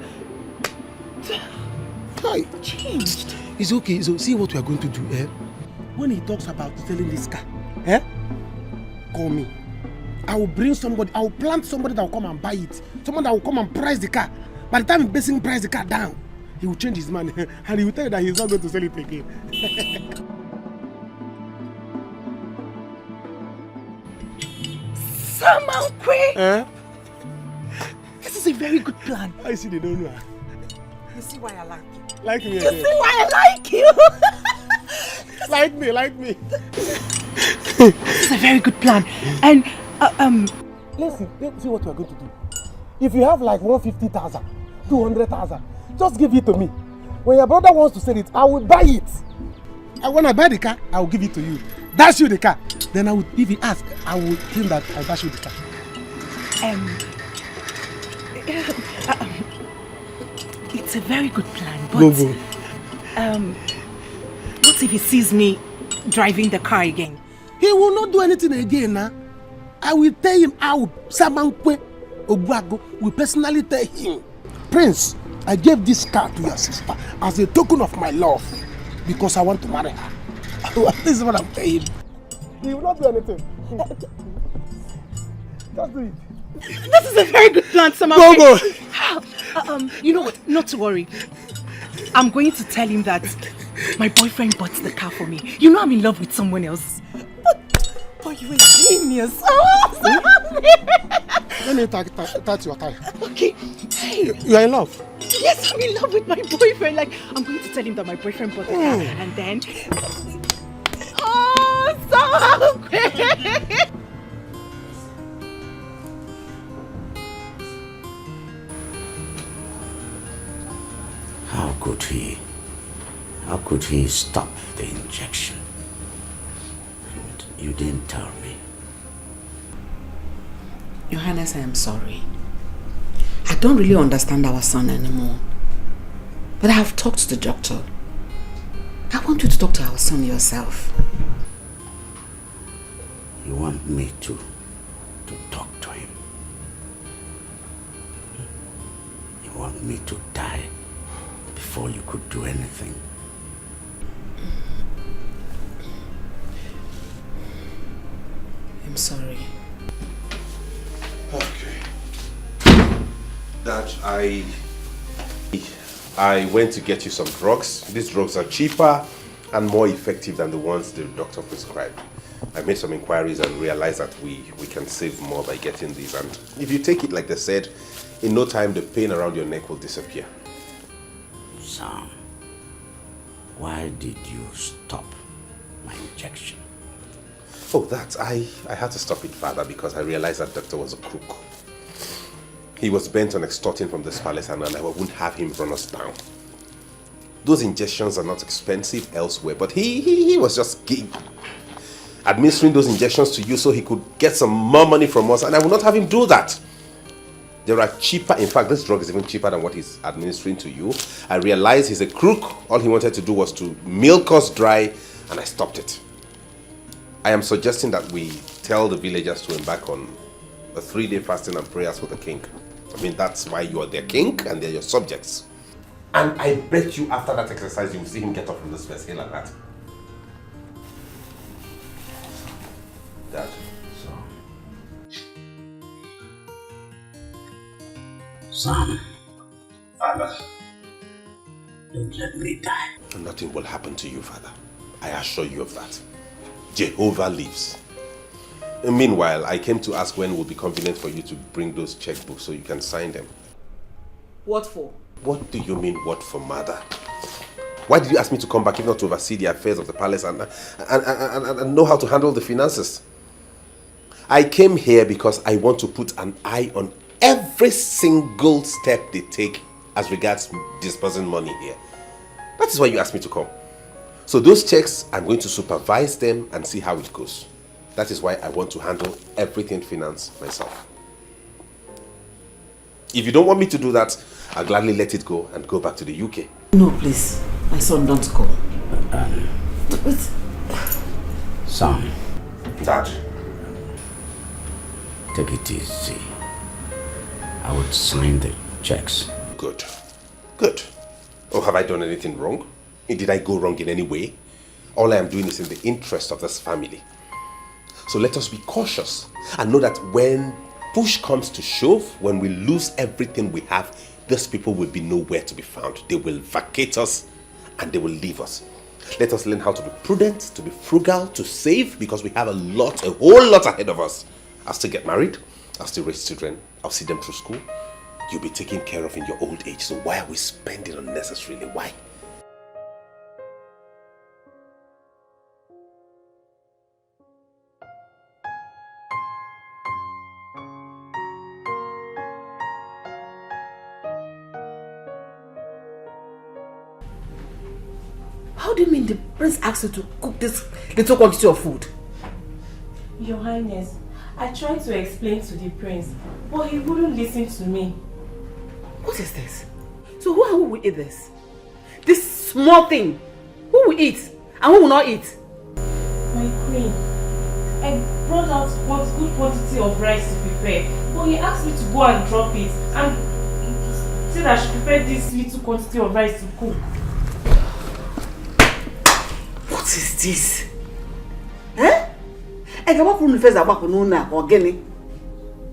changed. It's okay. So see what we are going to do. When he talks about selling this car, call me. I will bring somebody. I will plant somebody that will come and buy it. Someone that will come and price the car. By the time he basically price the car down, he will change his mind and he will tell you that he's not going to sell it again. Samankwe! This is a very good plan. I see they don't know. You see why I like you? Like me You again. see why I like you? Like me. This is a very good plan. And listen, see what we are going to do. If you have like 150,000, 200,000, just give it to me. When your brother wants to sell it, I will buy it. And when I buy the car, I will give it to you. Dash you the car. Then I will, if he asks, I will tell him that I dash you the car. It's a very good plan, but Go. what if he sees me driving the car again? He will not do anything again now. I will tell him out. Samankwe Obuago will personally tell him, Prince, I gave this car to your sister as a token of my love because I want to marry her. This is what I'm telling him. He will not do anything. Just do it. This is a very good plan, Samankwe. Go. You know what? Not to worry. I'm going to tell him that my boyfriend bought the car for me. You know I'm in love with someone else. But you're a genius. Let me touch your tie. Okay. Hey. You are in love? Yes, I'm in love with my boyfriend. Like, I'm going to tell him that my boyfriend bought the car. And then... Oh, so great. How could he stop the injection? And you didn't tell me. Your Highness, I am sorry. I don't really understand our son anymore. But I have talked to the doctor. I want you to talk to our son yourself. You want me to talk to him? You want me to die before you could do anything? I'm sorry. Okay. Dad, I went to get you some drugs. These drugs are cheaper and more effective than the ones the doctor prescribed. I made some inquiries and realized that we can save more by getting these. And if you take it like they said, in no time the pain around your neck will disappear. Sam, why did you stop my injection? Oh, that. I had to stop it, Father, because I realized that doctor was a crook. He was bent on extorting from this palace and I wouldn't have him run us down. Those injections are not expensive elsewhere, but he was just administering those injections to you so he could get some more money from us, and I will not have him do that. There are cheaper, in fact, this drug is even cheaper than what he's administering to you. I realized he's a crook. All he wanted to do was to milk us dry, and I stopped it. I am suggesting that we tell the villagers to embark on a 3-day fasting and prayers for the king. I mean, that's why you are their king and they're your subjects. And I bet you after that exercise, you will see him get up from this first hill like that. Dad. Sam. Father. Don't let me die. Nothing will happen to you, Father. I assure you of that. Jehovah lives. Meanwhile, I came to ask when it would be convenient for you to bring those checkbooks so you can sign them. What for? What do you mean, what for, Mother? Why did you ask me to come back if not to oversee the affairs of the palace and know how to handle the finances? I came here because I want to put an eye on every single step they take as regards disbursing money here. That is why you asked me to come. So those checks, I'm going to supervise them and see how it goes. That is why I want to handle everything finance myself. If you don't want me to do that, I'll gladly let it go and go back to the UK. No, please. My son, don't go. Wait. Son. Dad. Take it easy. I would sign the checks. Good. Good. Oh, have I done anything wrong? Did I go wrong in any way? All I am doing is in the interest of this family. So let us be cautious and know that when push comes to shove, when we lose everything we have, these people will be nowhere to be found. They will vacate us and they will leave us. Let us learn how to be prudent, to be frugal, to save, because we have a whole lot ahead of us. I'll still get married. I'll still raise children. I'll see them through school. You'll be taken care of in your old age. So why are we spending unnecessarily? Why? How do you mean the prince asked you to cook this little quantity of food? Your Highness, I tried to explain to the prince, but he wouldn't listen to me. What is this? So who will eat this? This small thing. Who will eat and who will not eat? My queen, I brought out one good quantity of rice to prepare, but he asked me to go and drop it and said I should prepare this little quantity of rice to cook. What is this? Eh? I can't put my face about no or Guinea.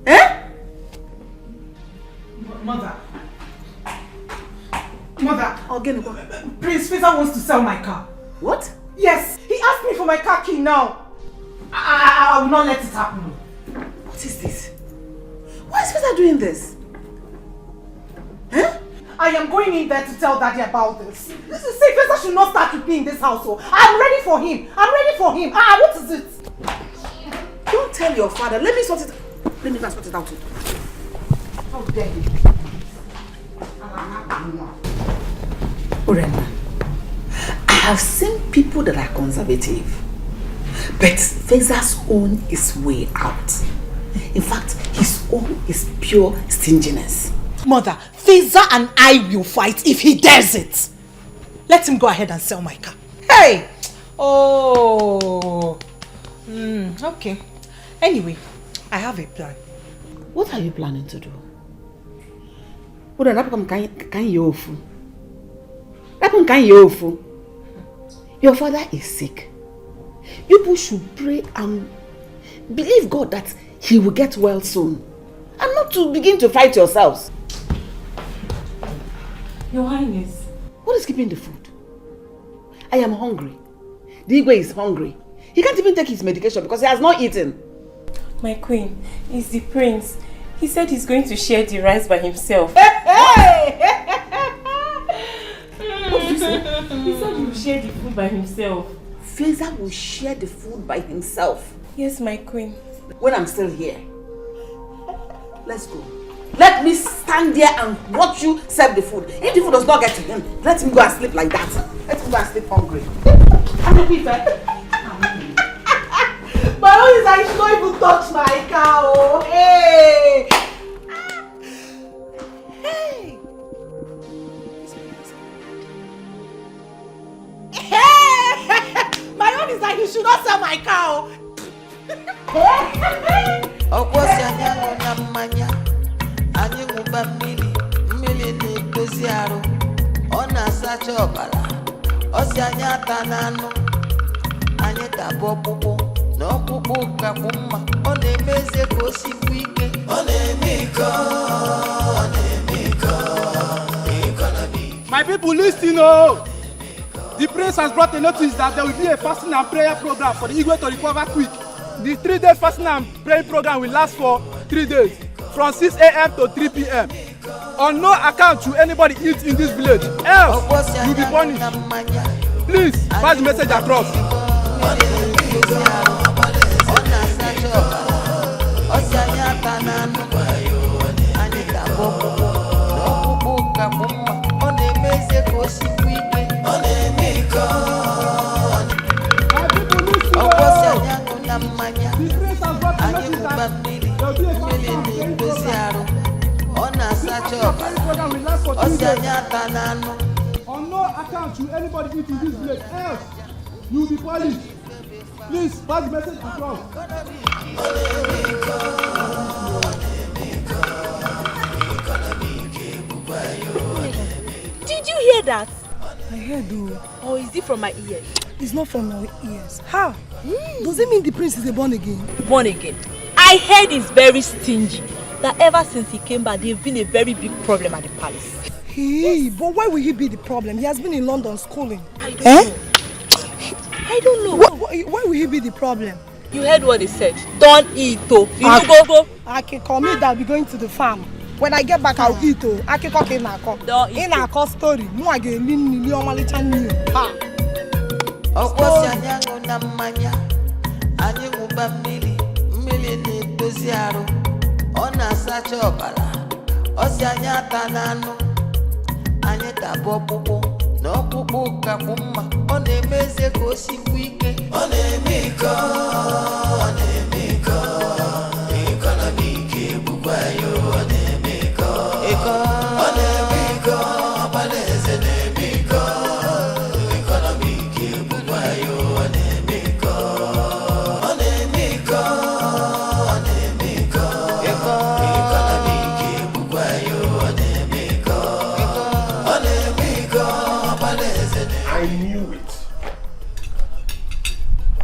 Eh? Mother. Prince Faisal wants to sell my car. What? Yes, he asked me for my car key now. I will not let it happen. What is this? Why is Faisal doing this? Huh? I am going in there to tell Daddy about this. See, Faisal should not start with me in this household. I'm ready for him. What is it? Don't tell your father. Let me sort it out. Let me sort it out. How dare you? Urema, I have seen people that are conservative, but Faisal's own is way out. In fact, his own is pure stinginess. Mother, Faisal and I will fight if he dares it. Let him go ahead and sell my car. Hey! Oh. Okay. Anyway, I have a plan. What are you planning to do? Your father is sick. You should pray and believe God that he will get well soon. And not to begin to fight yourselves. Your Highness. What is keeping the food? I am hungry. The Igwe is hungry. He can't even take his medication because he has not eaten. My queen, it's the prince. He said he's going to share the rice by himself. Hey! What did you say? He said he will share the food by himself. Faisal will share the food by himself? Yes, my queen. When I'm still here. Let's go. Let me stand there and watch you serve the food. If the food does not get to him, let him go and sleep like that. Let him go and sleep hungry. My own is I should not even touch my cow. Hey! Hey! Hey! My own is that you should not sell my cow. Anyị ṅụba mmiri na-edozi arụ, ọ na-asacha ọbara, ọ si anyị ata n'anụ, anyị tabụ ọkpụkpụ na ọkpụkpụ kakpụ mma, ọ na-eme eze ka o sikwu ike, ọ na-eme iko. My people, listen, oh! The prince has brought a notice that there will be a fasting and prayer program for the Igwe to recover quick. The 3-day fasting and praying program will last for 3 days. From 6 a.m. to 3 p.m. On no account should anybody eat in this village, else you will be punished. Please pass the message across. Mmanya arrest for 3 days. On no account should anybody eat in this village, else you will be punished. Please pass the message across. Did you hear that? I heard though. Or is it from my ears? It's not from my ears. How? Does it mean the prince is born again? Born again. I heard he's very stingy. That ever since he came back, they've been a very big problem at the palace. Hey, but why will he be the problem? He has been in London schooling. I don't know. I don't know. Why will he be the problem? You heard what they said. Don't eat, oh. You go. Akiko, me that I'll be going to the farm. When I get back, I'll eat, oh. Akiko Kenako. Don't eat. In our story, no, I get Lini, Ha. Okosianyango na mmanya anyị ṅụba mmiri na-edozi arụ ọ na-asacha ọbara ọsị anyị ata n'anụ anyị tabụ ọkpụkpụ na ọkpụkpụ kakwu mma ọ na-eme eze ka o sikwu ike ọ na-eme iko iko na ike egbukwa ya ọ na-eme iko ọbara eze na-eme iko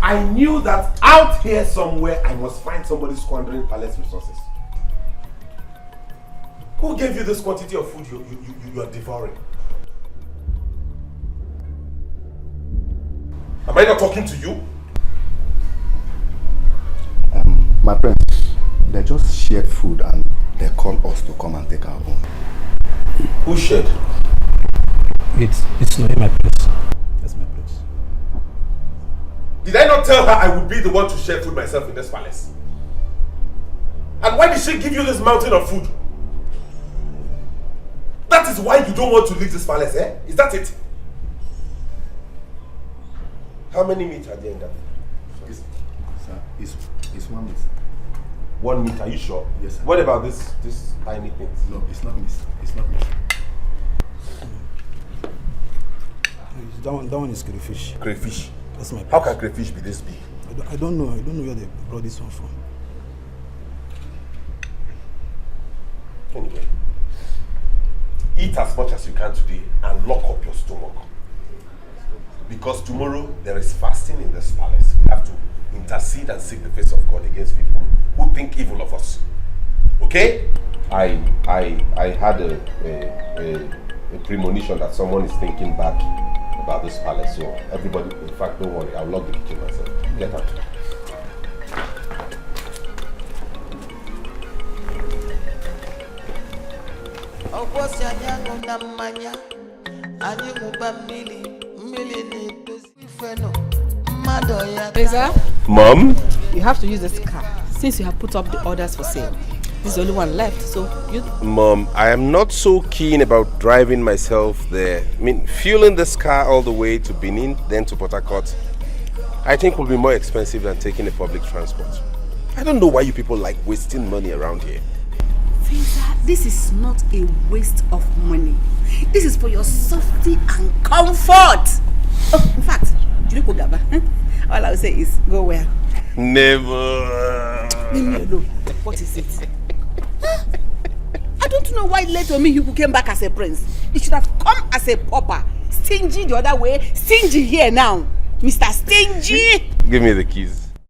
I knew that out here somewhere I must find somebody squandering palace resources. Who gave you this quantity of food you are devouring? Am I not talking to you? My friends, they just shared food and they called us to come and take our own. Who shared? It's not my place. That's my place. Did I not tell her I would be the one to share food myself in this palace? And why did she give you this mountain of food? That is why you don't want to leave this palace, eh? Is that it? How many meat are there in that? It's 1 meat. 1 meat, are you sure? Yes, sir. What about this tiny thing? No, it's not meat. It's not meat. That one is crayfish. Crayfish? That's my place. How can crayfish be this big? I don't know. I don't know where they brought this one from. Anyway, eat as much as you can today and lock up your stomach. Because tomorrow there is fasting in this palace. We have to intercede and seek the face of God against people who think evil of us. Okay? I had a premonition that someone is thinking bad about this palace. So everybody, in fact, don't worry. I'll lock the kitchen myself. Get out. Okosianyango na mmanya anyị ṅụba mmiri na-edozi ifeno mmadụ ya. Reza? Mom? You have to use this car since you have put up the orders for sale. This is the only one left, so you... Mom, I am not so keen about driving myself there. I mean, fueling this car all the way to Benin, then to Port Harcourt, I think will be more expensive than taking a public transport. I don't know why you people like wasting money around here. This is not a waste of money. This is for your safety and comfort. Oh, in fact, all I will say is go well. Never. Leave me alone. What is it? I don't know why later me you came back as a prince. You should have come as a pauper. Stingy the other way, stingy here now. Mr. Stingy. Give me the keys.